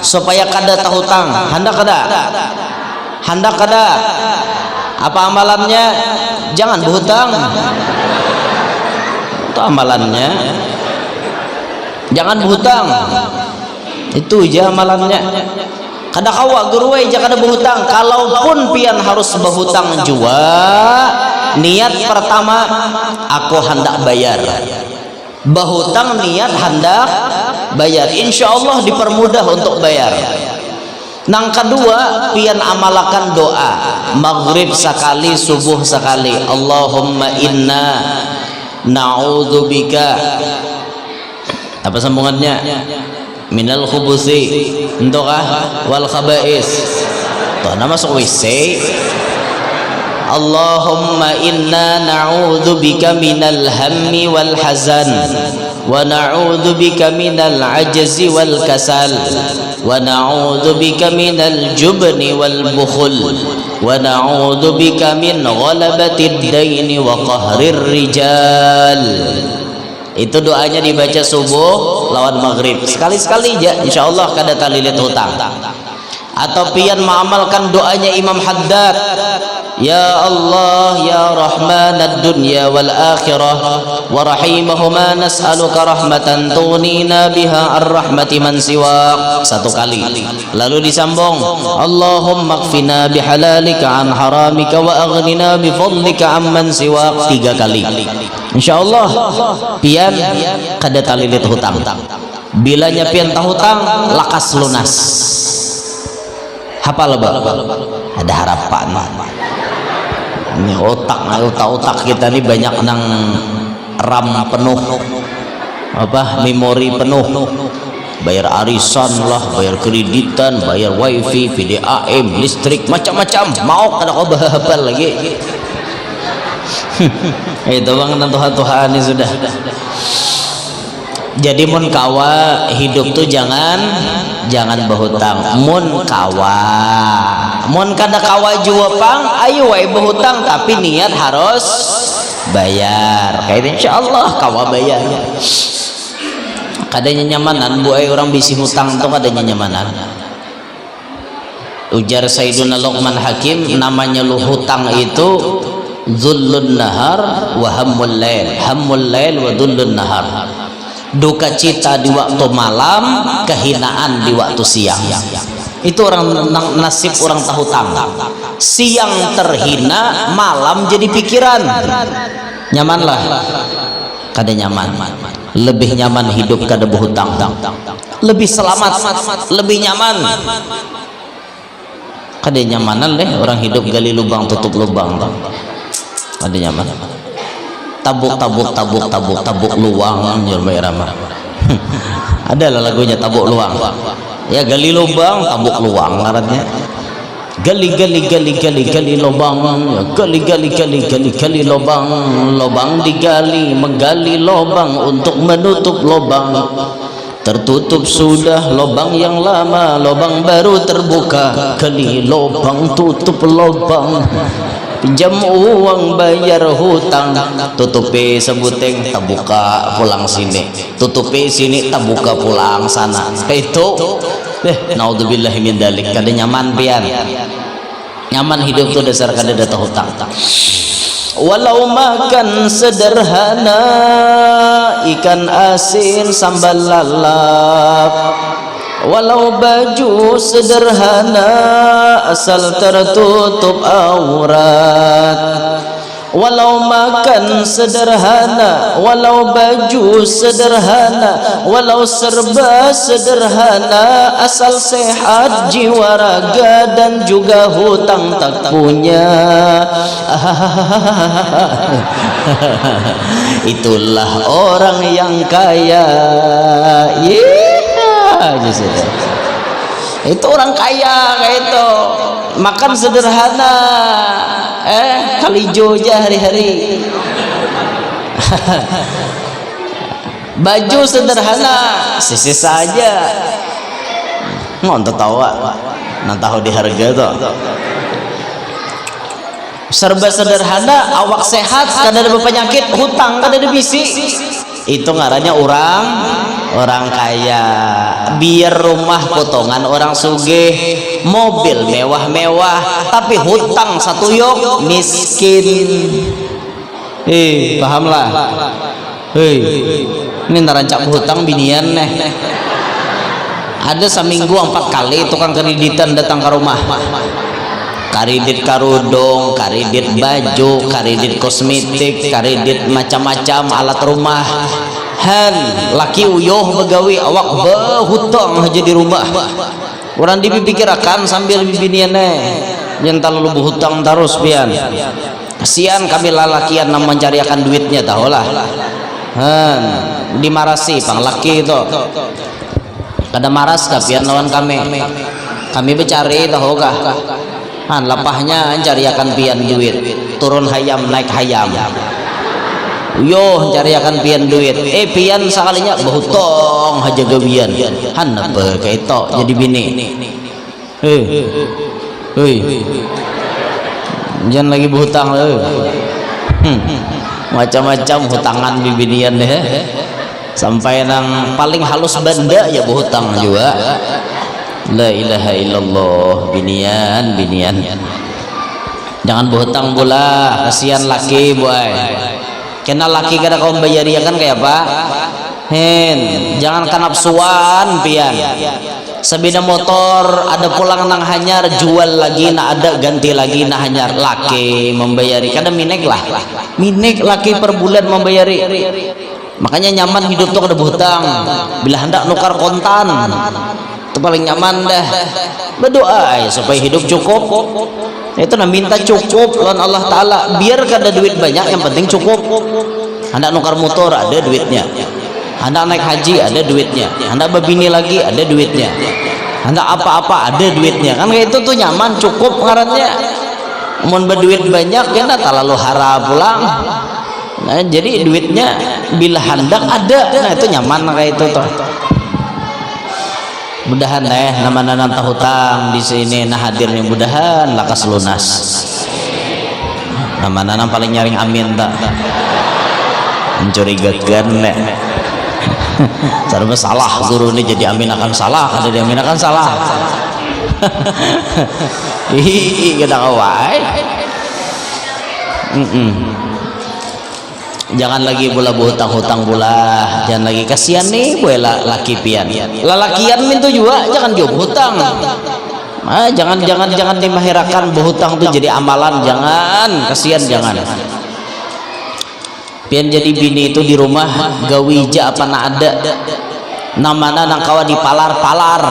supaya kada terhutang, hendak ada apa amalannya? Jangan berhutang, itu amalannya. Jangan berhutang, itu aja amalannya. Kada kawa guru jangan ada berhutang. Kalaupun pian harus berhutang jua, niat pertama aku hendak bayar. Berhutang niat hendak bayar, insya Allah dipermudah untuk bayar. Nang kedua, pian amalakan doa maghrib sekali, subuh sekali. Allahumma inna na'udzubika, apa sambungannya? Minal khubuthi entokah wal khaba'is. Tuh nama masuk WC. Allahumma inna na'udzubika minal hammi wal hazan, wa na'udzubika minal ajzi wal kasal, wa na'udzubika minal jubni wal bukhul, wa na'udzubika min ghalabatid daini wa qahrir rijal. Itu doanya dibaca subuh lawan maghrib sekali-sekali aja, insyaallah kada talilit hutang. Atau pian mengamalkan doanya Imam Haddad, ya Allah ya Rahman ad-dunya wal akhirah wa rahimahuma nas'aluka rahmatan tunina biha ar-rahmati man siwak, 1 kali. Lalu disambung, Allahumma kfina bihalalika an haramika wa aghnina bifadlika amman siwak, 3 kali. Insyaallah pian kada talilit hutang. Bilanya pian tahutang lakas lunas. Hafal ba? Ada harapan. Ini otak kita ini banyak nang RAM penuh, apa memori penuh, bayar arisan lah, bayar kreditan, bayar wifi, PDAM, listrik, macam-macam. Mau kada kau bahapal lagi. Itu bang Tuhan ini sudah. Jadi mun kawa hidup tuh jangan berhutang. Mun kada kawa jua pang, ayo wae berhutang tapi niat harus bayar. Kayak insyaallah kawa bayar. Kadanya nyamanan bu orang bisi hutang tuh kadanya nyamanan. Ujar Sayyiduna Luqman Hakim, namanya lu hutang itu dhullun nahar wa hammul lail. Hammul lail wa dhullun nahar. Duka cita di waktu malam, kehinaan di waktu siang. Itu orang nasib orang tahutang. siang terhina, malam jadi pikiran. Nyamanlah, kada nyaman. Lebih nyaman hidup kada berhutang, lebih selamat, lebih nyaman. Kada nyamanan deh orang hidup gali lubang tutup lubang, kada nyaman. Tabuk luang jurma irama. Adalah lagunya tabuk luang. Ya gali lubang, tabuk luang ngarannya. Gali lubang, ya gali lubang digali, menggali lubang untuk menutup lubang. Tertutup sudah lubang yang lama, lubang baru terbuka. Gali lubang, tutup lubang. Pinjam uang bayar hutang, tutupi sebuteng tabuka pulang sini, tutupi sini tabuka pulang sana. Itu naudzubillahi min dzalik. Kada nyaman pian. Nyaman hidup tu dasar kada ada hutang. Walau makan sederhana, ikan asin sambal lalap, walau baju sederhana asal tertutup aurat, walau makan sederhana, walau baju sederhana, walau serba sederhana asal sehat jiwa raga dan juga hutang tak punya. Itulah orang yang kaya. Itu orang kaya kayak itu, makan sederhana, kalijo aja hari-hari. Baju sederhana, sisi saja. Ngontot tawa, nantahu di harga tuh. Serba sederhana, awak sehat, kada ada penyakit, hutang kada ada bisi. Itu ngarannya orang kaya. Biar rumah potongan orang sugih, mobil mewah-mewah, tapi hutang satu yok, miskin. Pahamlah. Ini narancak hutang binian nih. Ada seminggu 4 kali tukang kreditan datang ke rumah. Kredit karudung, kredit baju, kredit kosmetik, kredit macam-macam alat rumah. Han laki uyuh begawi awak berhutang aja di rumah. Orang dipikirkan sambil bibiniannya yang terlalu berhutang terus pian. Kasihan kami lalakian nam mencariakan duitnya tahulah. Han dimarasi pang laki itu. Kada maras kapian lawan kami. Kami bercari tahu kah? Han lapahnya cariakan pian duit, turun hayam naik hayam. Yo cariakan pian duit, pian sekalinya berhutang aja gawian. Han apa kayak itu jadi bini. Jangan lagi berhutang macam-macam hutangan bibinian deh. Sampai nang paling halus banda ya berhutang juga. La ilaha illallah. Binian jangan berhutang pula, kasihan laki boy. Kena laki kada kau bayar ya kan kayak apa? Jangan kanapsuan pian. Sepeda motor ada pulang nang hanyar jual lagi, nak ada ganti lagi nah hanyar. Laki membayari kada minek lah, minek laki per bulan membayari. Makanya nyaman hidup tuh kada berhutang. Bila hendak nukar kontan itu paling nyaman dah. Berdoa ya supaya hidup cukup. Itu nah minta cukup lawan Allah Ta'ala. Biar kada duit banyak, yang penting cukup. Hendak nukar motor ada duitnya, hendak naik haji ada duitnya, hendak berbini lagi ada duitnya, hendak apa-apa ada duitnya. Kan kayak itu tuh nyaman cukup ngarannya. Mun berduit banyak kena terlalu hara pulang. Nah jadi duitnya bila hendak ada, nah itu nyaman kayak itu tuh. Mudahan nama-nama hutang di sini nah hadirnya mudahan lakas lunas. Nama-nama paling nyaring amin tak mencurigakan nek. Sarwa salah guru ini jadi amin akan salah, ada dia amin akan salah. Ih kita kawai. Jangan lagi pula hutang-hutang pula, jangan lagi kasihan nih boleh laki pian lalakian mintu juga jangan jauh hutang. Jangan dimahirakan berhutang tuh jadi amalan, jangan, kasihan, jangan. Pian jadi bini itu di rumah gawija apa na ada namana nang kawa dipalar-palar,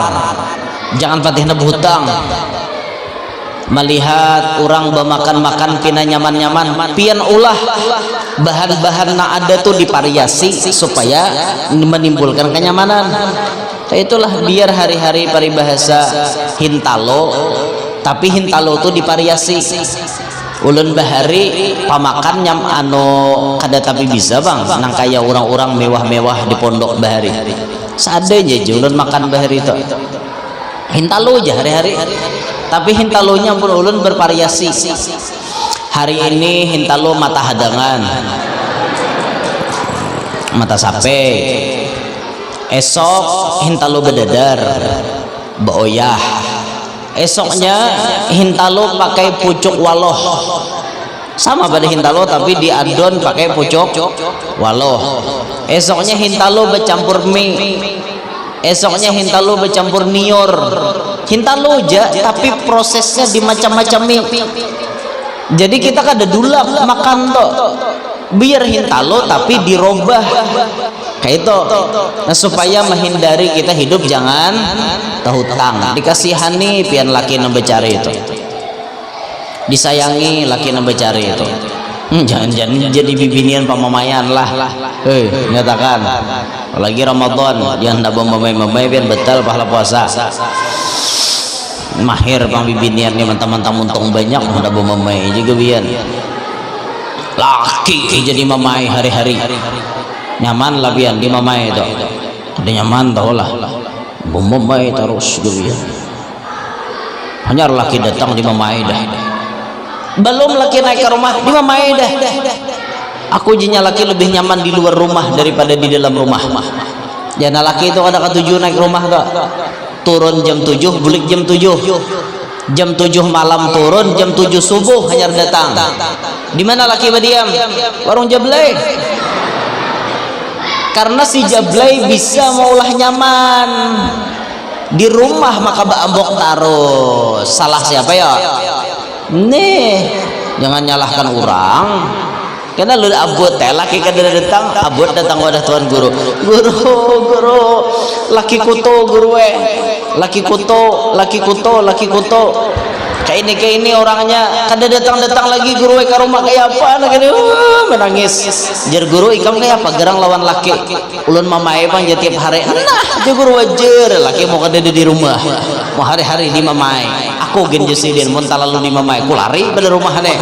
jangan patihna berhutang. Melihat orang bemakan-makan pina nyaman-nyaman, pian ulah bahan-bahan na ada tuh divariasi supaya menimbulkan kenyamanan. Itulah biar hari-hari paribahasa hintalo, tapi hintalo tuh divariasi. Ulun bahari pamakan nyam kada tapi bisa bang nang kaya orang-orang mewah-mewah di pondok bahari seadanya aja ulun makan bahari itu hintalo aja hari-hari, tapi hintalonya pun ulun bervariasi. Hari ini hintalo mata hadangan, mata sape, esok hintalo bedadar baoyah, esoknya hintalo pakai pucuk waloh, sama pada hintalo tapi diadon pakai pucuk waloh. Esoknya hintalo bercampur mie, esoknya hintalo bercampur nior. Hintalo aja tapi prosesnya di macam-macam mie. Jadi kita kada dulap makan tuh biar hintalo tapi dirobah kayak itu. Nah, supaya menghindari kita hidup jangan hutang. Dikasihani pian laki nang becari itu, disayangi laki nang becari itu. Jangan jadi bibinian pamamayan lah. Nyatakan lagi Ramadan yang ndak mamai pian betal pahala puasa. Mahir pang bibinian nih mentang-mentang untung banyak ndak mamai juga bian. Laki jadi mamai hari-hari. Nyaman lah bian di mamai itu. Ada nyaman tau lah. Mamai terus gitu. Hanya laki datang di mamai dah. Belum laki naik ke rumah di mamai dah. Aku jinya laki lebih nyaman di luar rumah daripada di dalam rumah. Jana laki itu ada ketujuh naik rumah tuh. Turun jam 7, bulik jam 7. Jam 7 malam turun, jam 7 subuh hanya datang. Di mana laki berdiam? Warung Jablay. Karena si Jablay bisa maulah nyaman di rumah maka ambok taruh. Salah siapa ya? Nih, jangan nyalahkan orang. Karena lu abot laki kada datang, abot datang wadah tuan guru. Guru, laki kuto guru laki kuto. Kayak ini orangnya kada datang lagi guru ke rumah kayak apa nak menangis. Jar guru ikam kayak apa gerang lawan laki. Ulun mamae bang jadi tiap hari. Nah, je guru wajar laki mau kada di rumah. Mau hari-hari di mamae. Aku gen jesidin mun talalu di mamae ku lari pada rumah nih.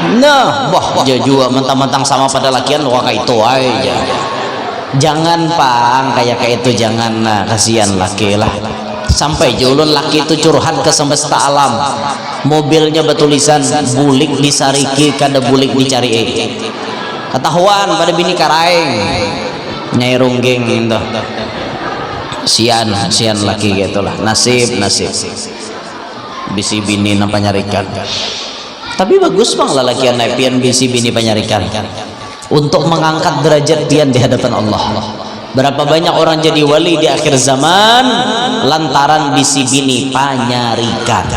Nah, wah jua mentang-mentang sama pada lakian lu kayak itu aja. Jangan pang kayak itu jangan, nah kasihan laki lah. Sampai julun laki itu curhat ke semesta alam. Mobilnya bertulisan bulik disariki kada bulik dicari. Ketahuan pada bini karaeng. Nyai rungging itu. Sian laki gitulah. Nasib. Bisi bini nampak nyarikan. Tapi bagus bang lalakian naik pian bisi bini panyarikan untuk mengangkat derajat pian di hadapan Allah. Berapa banyak orang jadi wali di akhir zaman lantaran bisi bini panyarikan.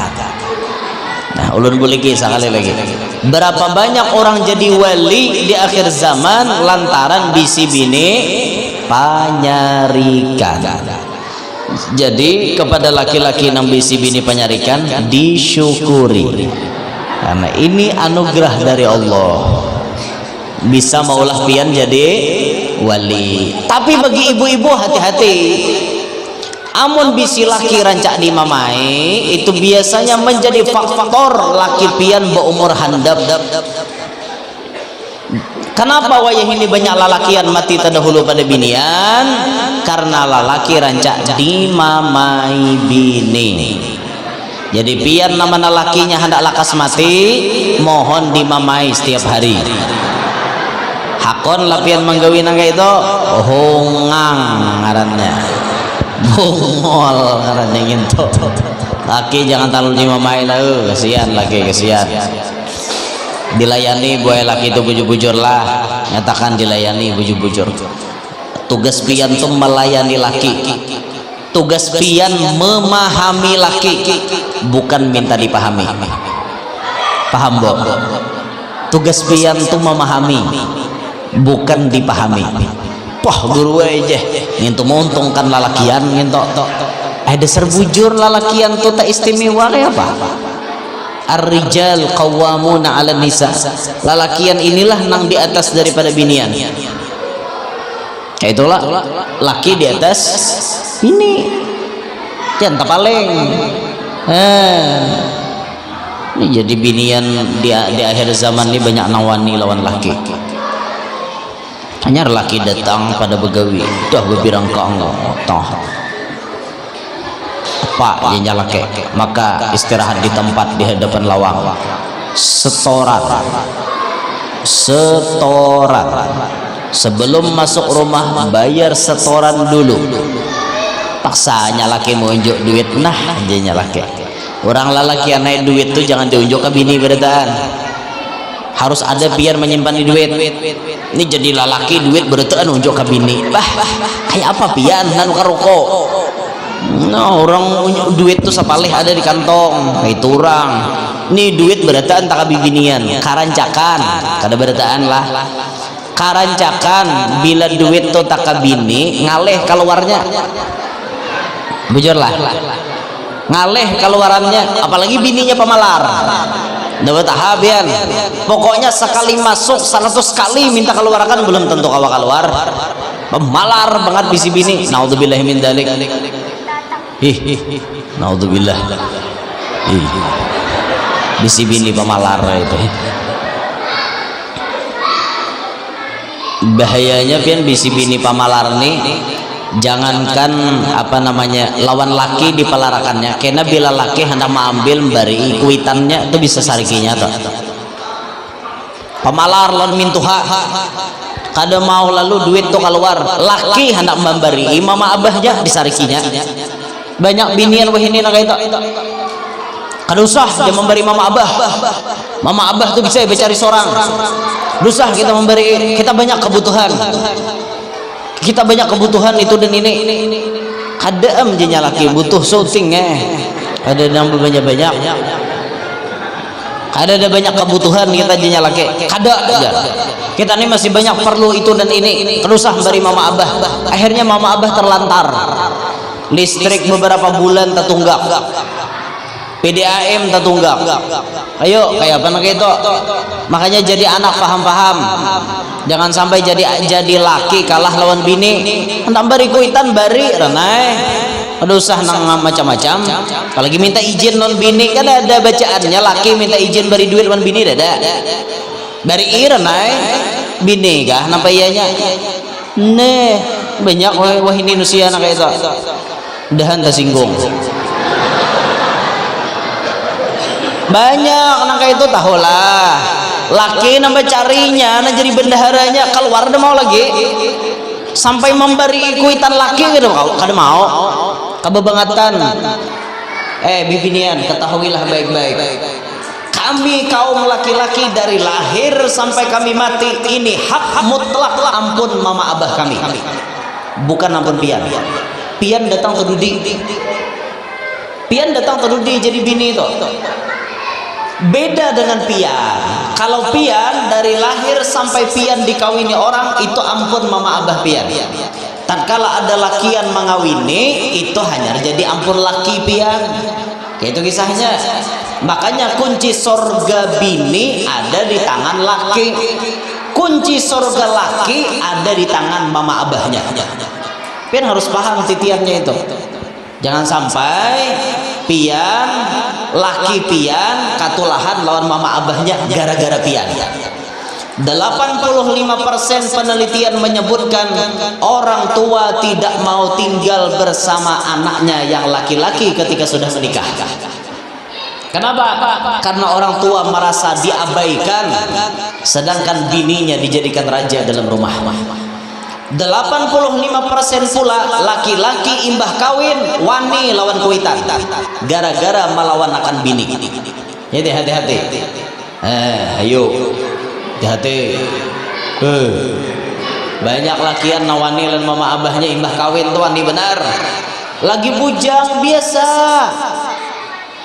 Nah, ulun boleh sekali lagi. Berapa banyak orang jadi wali di akhir zaman lantaran bisi bini panyarikan. Jadi kepada laki-laki nang bisi bini panyarikan disyukuri. Karena ini anugerah dari Allah bisa maulah pian jadi wali. Tapi bagi ibu-ibu hati-hati, amun bisi laki rancak di mamai itu biasanya menjadi faktor laki pian berumur handap. Kenapa wayah ini banyak lalakian mati terdahulu pada binian? Karena lalaki rancak di mamai bini. Jadi pian nama lakinya hendak lakas mati, mohon dimamai setiap hari. Hakon lapian menggawi nangga itu, hongang ngarannya, bungol ngarannya gitu. Laki jangan terlalu dimamai lah, kasihan laki kasihan. Dilayani boy laki itu bujur-bujur lah, nyatakan dilayani bujur-bujur. Tugas pian tuh melayani laki. tugas pian memahami laki, bukan minta dipahami. Paham bo? Tugas pian tuh memahami, bukan dipahami. Wah guru aja ngintu menguntungkan lalakian ngintu ada serbujur lalakian tuh tak istimewa kayak apa? Ar-rijal qawwamuna 'alan nisa. Lalakian inilah nang di atas daripada binian. Kayak itulah laki di atas bini. Jangan paling. Ini jadi binian di akhir zaman ini banyak nawani lawan laki. Hanya laki datang pada begawi, dah berbirang ke Allah. Pak dia nyalake, maka istirahat di tempat di hadapan lawang. Setoran sebelum masuk rumah bayar setoran dulu. Paksa nyalake mau unjuk duit, nah dia nyalake. Orang lalaki yang naik duit tuh jangan diunjuk ke bini berdaan. Harus ada biar menyimpan di duit. Ini jadi lalaki duit berdaan unjuk ke bini. Bah kayak apa pian nanu karoko. Nah orang duit tuh sapalih ada di kantong itu orang ini duit berataan tak bibinian karancakan kada berataan lah karancakan bila duit tuh tak bini ngaleh keluarnya bujur lah ngaleh keluarannya apalagi bininya pemalar dapat tahabian pokoknya sekali masuk 100 kali minta keluarkan belum tentu kawa keluar pemalar banget bisi bini naudzubillahi min dzalik. Naudzubillah. Bisi bini pemalar itu. Bahayanya pian bisi bini pemalar nih, jangankan apa namanya lawan laki dipelarakannya, karena bila laki hendak mengambil bari kuitannya itu bisa sarikinya tuh. Pemalar lawan mintuha. Kada mau lalu duit tuh keluar, laki hendak memberi mama abahnya disarikinya. Banyak binian wahini nak itu kada usah dia memberi mama abah tuh bisa bercari seorang usah kita memberi kita banyak kebutuhan itu dan ini kada dia laki butuh syuting ada yang banyak ada banyak kebutuhan kita dia laki kada aja kita ini masih banyak perlu itu dan ini kada usah memberi mama abah akhirnya mama abah terlantar listrik beberapa bulan tertunggak PDAM tertunggak ayo kayak apa nak itu makanya jadi anak paham-paham jangan sampai jadi laki kalah lawan bini hendak bari kuitan bari ranai ada usah nang macam-macam apalagi minta izin non bini kan ada bacaannya laki minta izin bari duit non bini ada bari ranai bini kah nampak ianya nih banyak wah ini nusia nak itu dahan tersinggung banyak nangka itu tahulah laki nambah carinya nah jadi bendaharanya keluar udah mau lagi sampai memberi kuitan laki kada mau kebebangatan bibinian ketahuilah baik-baik kami kaum laki-laki dari lahir sampai kami mati ini hak mutlak ampun mama abah kami bukan ampun pian datang terdudi jadi bini itu beda dengan pian kalau pian dari lahir sampai pian dikawini orang itu ampun mama abah pian tatkala ada lakian mengawini itu hanya jadi ampun laki pian itu kisahnya makanya kunci sorga bini ada di tangan laki kunci sorga laki ada di tangan mama abahnya pian harus paham titiannya itu jangan sampai pian laki pian katulahan lawan mama abahnya gara-gara pian 85% penelitian menyebutkan orang tua tidak mau tinggal bersama anaknya yang laki-laki ketika sudah menikah. Kenapa? Karena orang tua merasa diabaikan sedangkan bininya dijadikan raja dalam rumah. 85% pula laki-laki imbah kawin wani lawan kuitan gara-gara melawan akan bini. Jadi hati-hati. Ayo hati-hati. Banyak lakian nawani lan mama abahnya imbah kawin tuh wani benar. lagi bujang biasa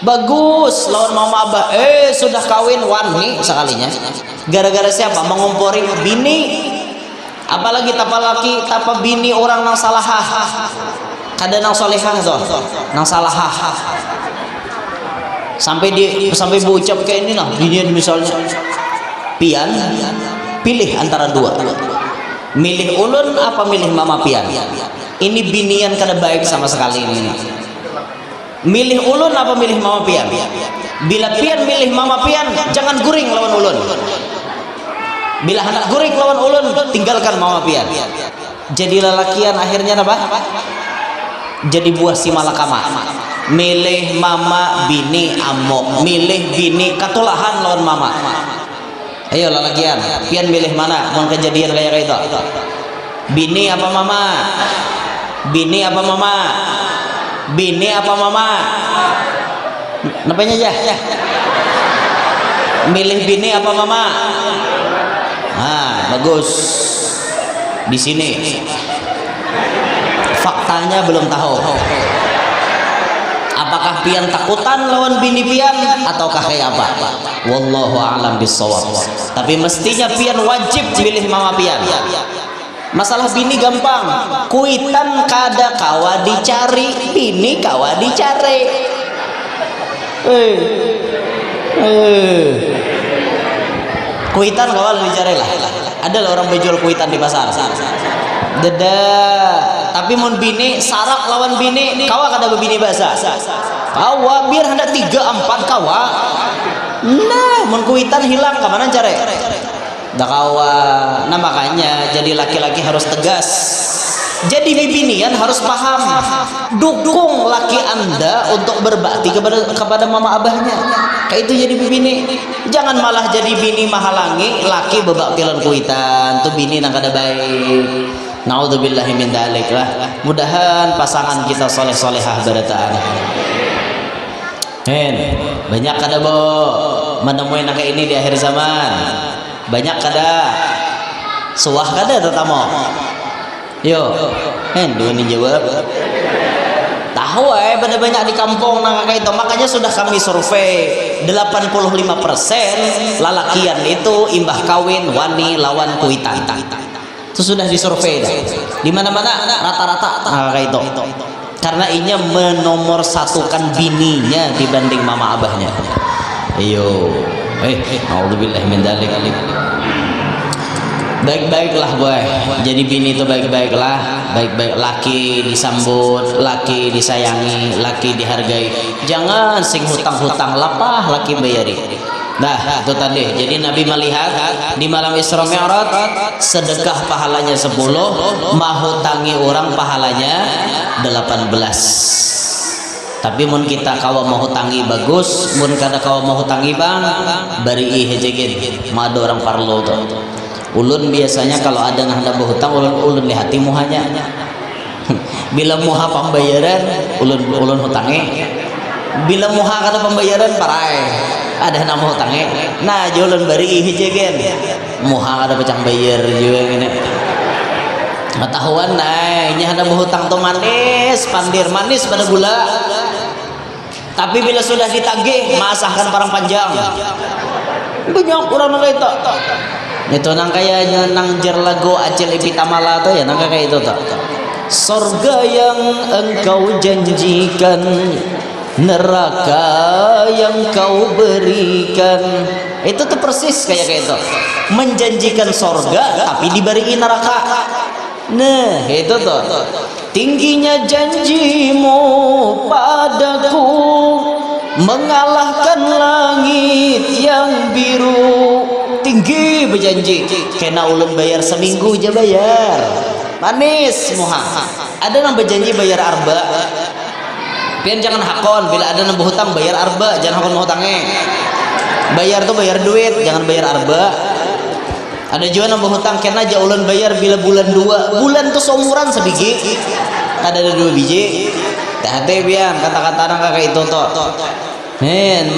bagus lawan mama abah, sudah kawin wani sekalinya gara-gara siapa? Mengompori bini, apalagi tapa laki tapa bini orang nang salahah kada nang solehah tuh nang salahah sampai berucap kayak ini nah bini misalnya pian pilih antara dua, milih ulun apa milih mama pian. Ini binian kada baik sama sekali ini. Milih ulun apa milih mama pian? Bila pian milih mama pian, jangan guring lawan ulun. Bila hendak guring lawan ulun, tinggalkan mama pian. Jadi lelakian akhirnya apa? Jadi buah si malakama. Milih mama bini amok, milih bini katulahan lawan mama. Ayo lelakian, pian milih mana? Mau kejadian kayak itu. Bini apa mama? Bini apa mama? Bini apa mama? Napanya aja. Milih bini apa mama? Nah, bagus. Di sini faktanya belum tahu. Apakah pian takutan lawan bini pian ataukah kayak apa? Wallahu a'lam bissawab. Tapi mestinya pian wajib milih mama pian. Masalah bini gampang, kuitan kada kawa dicari, bini kawa dicari. Kuitan kawa dicari lah. Ada lah orang bejual kuitan di pasar. Dada. Tapi mun bini sarak lawan bini, kawa kada bini bahasa. Kawa biar hendak 3-4 kawa. Nah, mun kuitan hilang kemana cari? Dah kawa. Nah makanya jadi laki-laki harus tegas. Jadi bibinian harus paham. Dukung laki anda untuk berbakti kepada mama abahnya. Kayak itu jadi bibini. Jangan malah jadi bini mahalangi laki bebaktilan kuitan. Tuh bini nang kada baik. Naudzubillahi min dzalik lah. Mudahan pasangan kita soleh-solehah barataan. Banyak kada bo menemui nang kayak ini di akhir zaman. Banyak kada suah kada terutama yo dua ini jawab tahu benar banyak di kampung nang kayak itu. Makanya sudah kami survei 85% lalakian itu imbah kawin wani lawan kuitan itu sudah disurvei di mana-mana rata-rata kayak itu karena inya menomorsatukan bininya dibanding mama abahnya. Ayo Alhamdulillah min dzalik. Baik-baiklah boy. Jadi bini itu baik-baiklah, baik-baik laki disambut, laki disayangi, laki dihargai. Jangan sing hutang-hutang lapah laki bayari. Nah, itu tadi. Jadi Nabi melihat di malam Isra Mi'raj sedekah pahalanya 10, mahutangi orang pahalanya 18. Tapi mun kita kawa mau hutangi bagus, mun kada kawa mau hutangi bang, bari hejegin, mada orang parlo tuh. Ulun biasanya kalau ada nang hendak berhutang, ulun lihati muhanya. Bila muha pembayaran, ulun hutangi. Bila muha kada pembayaran parai, ada hendak mau hutangi. Nah, ulun bari hejegin, muha kada pecang bayar juga ini. Pengetahuan ini hendak berhutang tuh manis, pandir manis pada gula. Tapi bila sudah ditagih, masahkan parang panjang. Banyak orang nang itu. Itu nang kayaknya nang jer lagu Acil Ipitamala tuh ya nang kayak itu tuh. Surga yang engkau janjikan, neraka yang kau berikan. Itu tuh persis kayak itu. Menjanjikan surga tapi diberi neraka. Nah, itu tuh. Tingginya janjimu padaku, mengalahkan langit yang biru. Tinggi berjanji, kena ulun bayar seminggu aja bayar. Manis muha. Ada yang berjanji bayar arba. Pian jangan hakon, bila ada yang berhutang bayar arba, jangan hakon hutangnya. Bayar tuh bayar duit, jangan bayar arba. Ada juga yang berhutang kena aja ulun bayar bila bulan 2. Bulan tuh seumuran sebiji. Ada 2 biji. Hati biang kata-kata nang kakak itu tuh.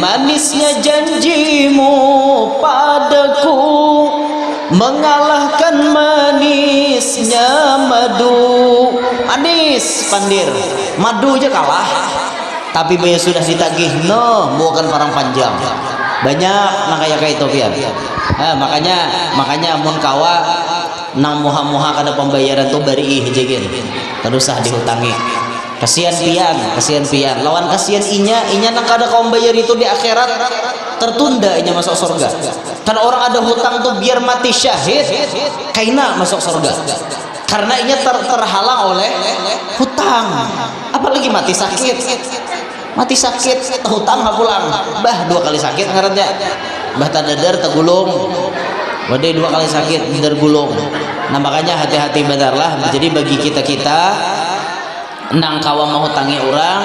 Manisnya janjimu padaku, mengalahkan manis manisnya madu. Manis pandir, madu aja kalah. Tapi bayar sudah ditagih, no, bukan parang panjang. Banyak nah kayak itu pian. Makanya mun kawa nang muha-muha kada pembayaran tuh bari hejegen. Terus sah dihutangi. Kasihan pian. Lawan kasihan inya nang kada kaum bayar itu di akhirat tertunda inya masuk surga. Kan orang ada hutang tuh biar mati syahid kaina masuk surga. Karena inya terhalang oleh hutang. Apalagi mati sakit. Hutang nggak pulang. Bah 2 kali sakit ngarannya. Bah tadadar tegulung. Wadai 2 kali sakit tergulung. Nah makanya hati-hati benerlah. Jadi bagi kita nang kawa mau hutangi orang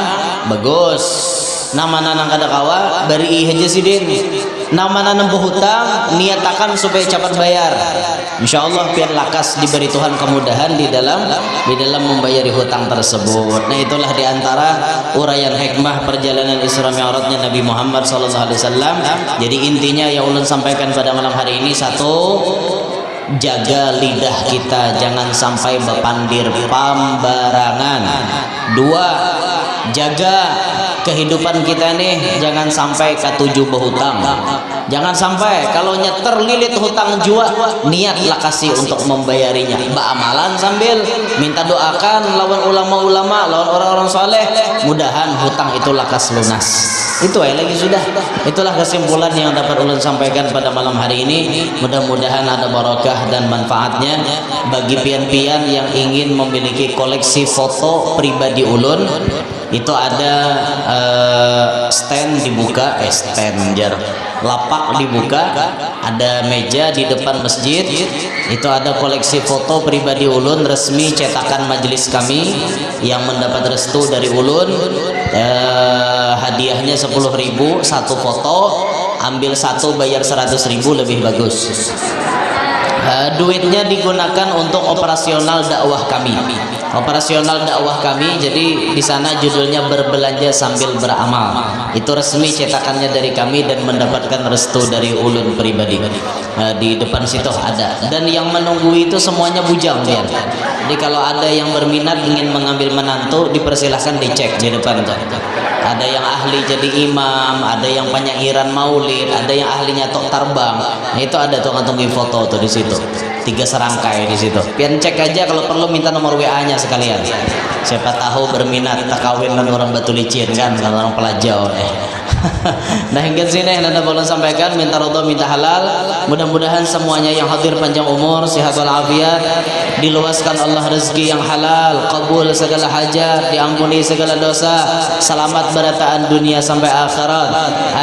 bagus. Namana nang kada kawa bari aja sidin. Namana nang hutang niatakan supaya cepat bayar. Insyaallah biar lakas diberi Tuhan kemudahan di dalam membayari hutang tersebut. Nah itulah diantara uraian hikmah perjalanan Isra Mi'rajnya Nabi Muhammad SAW. Jadi intinya yang ulun sampaikan pada malam hari ini, satu, jaga lidah kita jangan sampai berpandir pambarangan. 2, jaga kehidupan kita nih jangan sampai ketujuh berhutang. Jangan sampai kalau terlilit hutang jua niatlah kasih untuk membayarinya. Amalan sambil minta doakan lawan ulama-ulama, lawan orang-orang soleh, mudahan hutang itu lakas lunas. Itu lagi sudah. Itulah kesimpulan yang dapat ulun sampaikan pada malam hari ini. Mudah-mudahan ada barakah dan manfaatnya bagi pian-pian yang ingin memiliki koleksi foto pribadi ulun. Itu ada stand dibuka, lapak dibuka, ada meja di depan masjid. Itu ada koleksi foto pribadi ulun resmi cetakan majelis kami yang mendapat restu dari ulun. Hadiahnya 10.000 satu foto, ambil satu bayar 100.000 lebih bagus. Duitnya digunakan untuk operasional dakwah kami. Jadi di sana judulnya berbelanja sambil beramal. Itu resmi cetakannya dari kami dan mendapatkan restu dari ulun pribadi. Di depan situ ada. Dan yang menunggu itu semuanya bujang dia. Jadi kalau ada yang berminat ingin mengambil menantu, dipersilahkan dicek di depan tuh. Ada yang ahli jadi imam, ada yang penyairan maulid, ada yang ahlinya tok tarbang. Nah, itu ada tuh kantongi foto tuh di situ. 3 serangkai di situ. Pian cek aja, kalau perlu minta nomor WA-nya sekalian. Siapa tahu berminat tak kawin dengan orang Batu Licin kan, kalau orang Pelajau Nah hingga sini Anda boleh sampaikan, minta ridha minta halal. Mudah-mudahan semuanya yang hadir panjang umur, sehat walafiat, diluaskan Allah rezeki yang halal, kabul segala hajat, diampuni segala dosa, selamat berataan dunia sampai akhirat.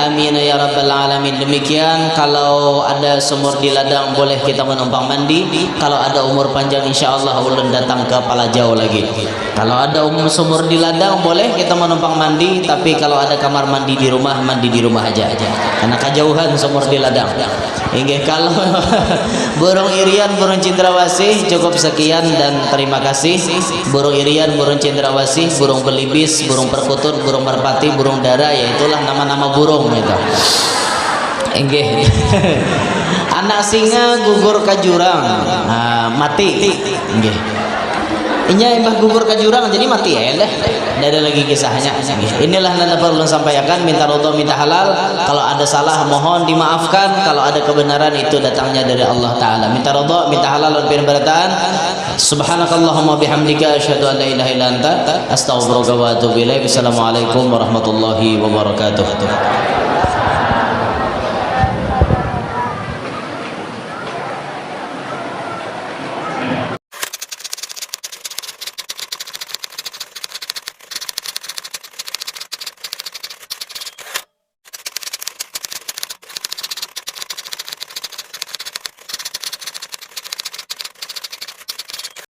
Amin ya rabbal alamin. Demikian, kalau ada sumur di ladang boleh kita menumpang mandi. Kalau ada umur panjang insyaallah ulun datang ke Pelajau lagi. Kalau ada sumur di ladang boleh kita menumpang mandi, tapi kalau ada kamar mandi di rumah, mandi di rumah aja karena kejauhan sumur di ladang. Hingga kalau burung irian, burung cendrawasih, cukup sekian dan terima kasih. Burung irian, burung cendrawasih, burung belibis, burung perkutut, burung merpati, burung dara, yaitulah nama-nama burung itu. Enggih. Anak singa gugur ke jurang, mati. Enggih. Inya embah gugur ke jurang jadi mati ya dah. Ada lagi kisahnya. Inilah yang dapat ulun sampaikan, minta ridha minta halal. Kalau ada salah mohon dimaafkan, kalau ada kebenaran itu datangnya dari Allah taala. Minta ridha minta halal dan berataan. Subhanakallahumma bihamdika asyhadu an la ilaha illa anta astaghfiruka wa atubu ilaik. Assalamualaikum warahmatullahi wabarakatuh.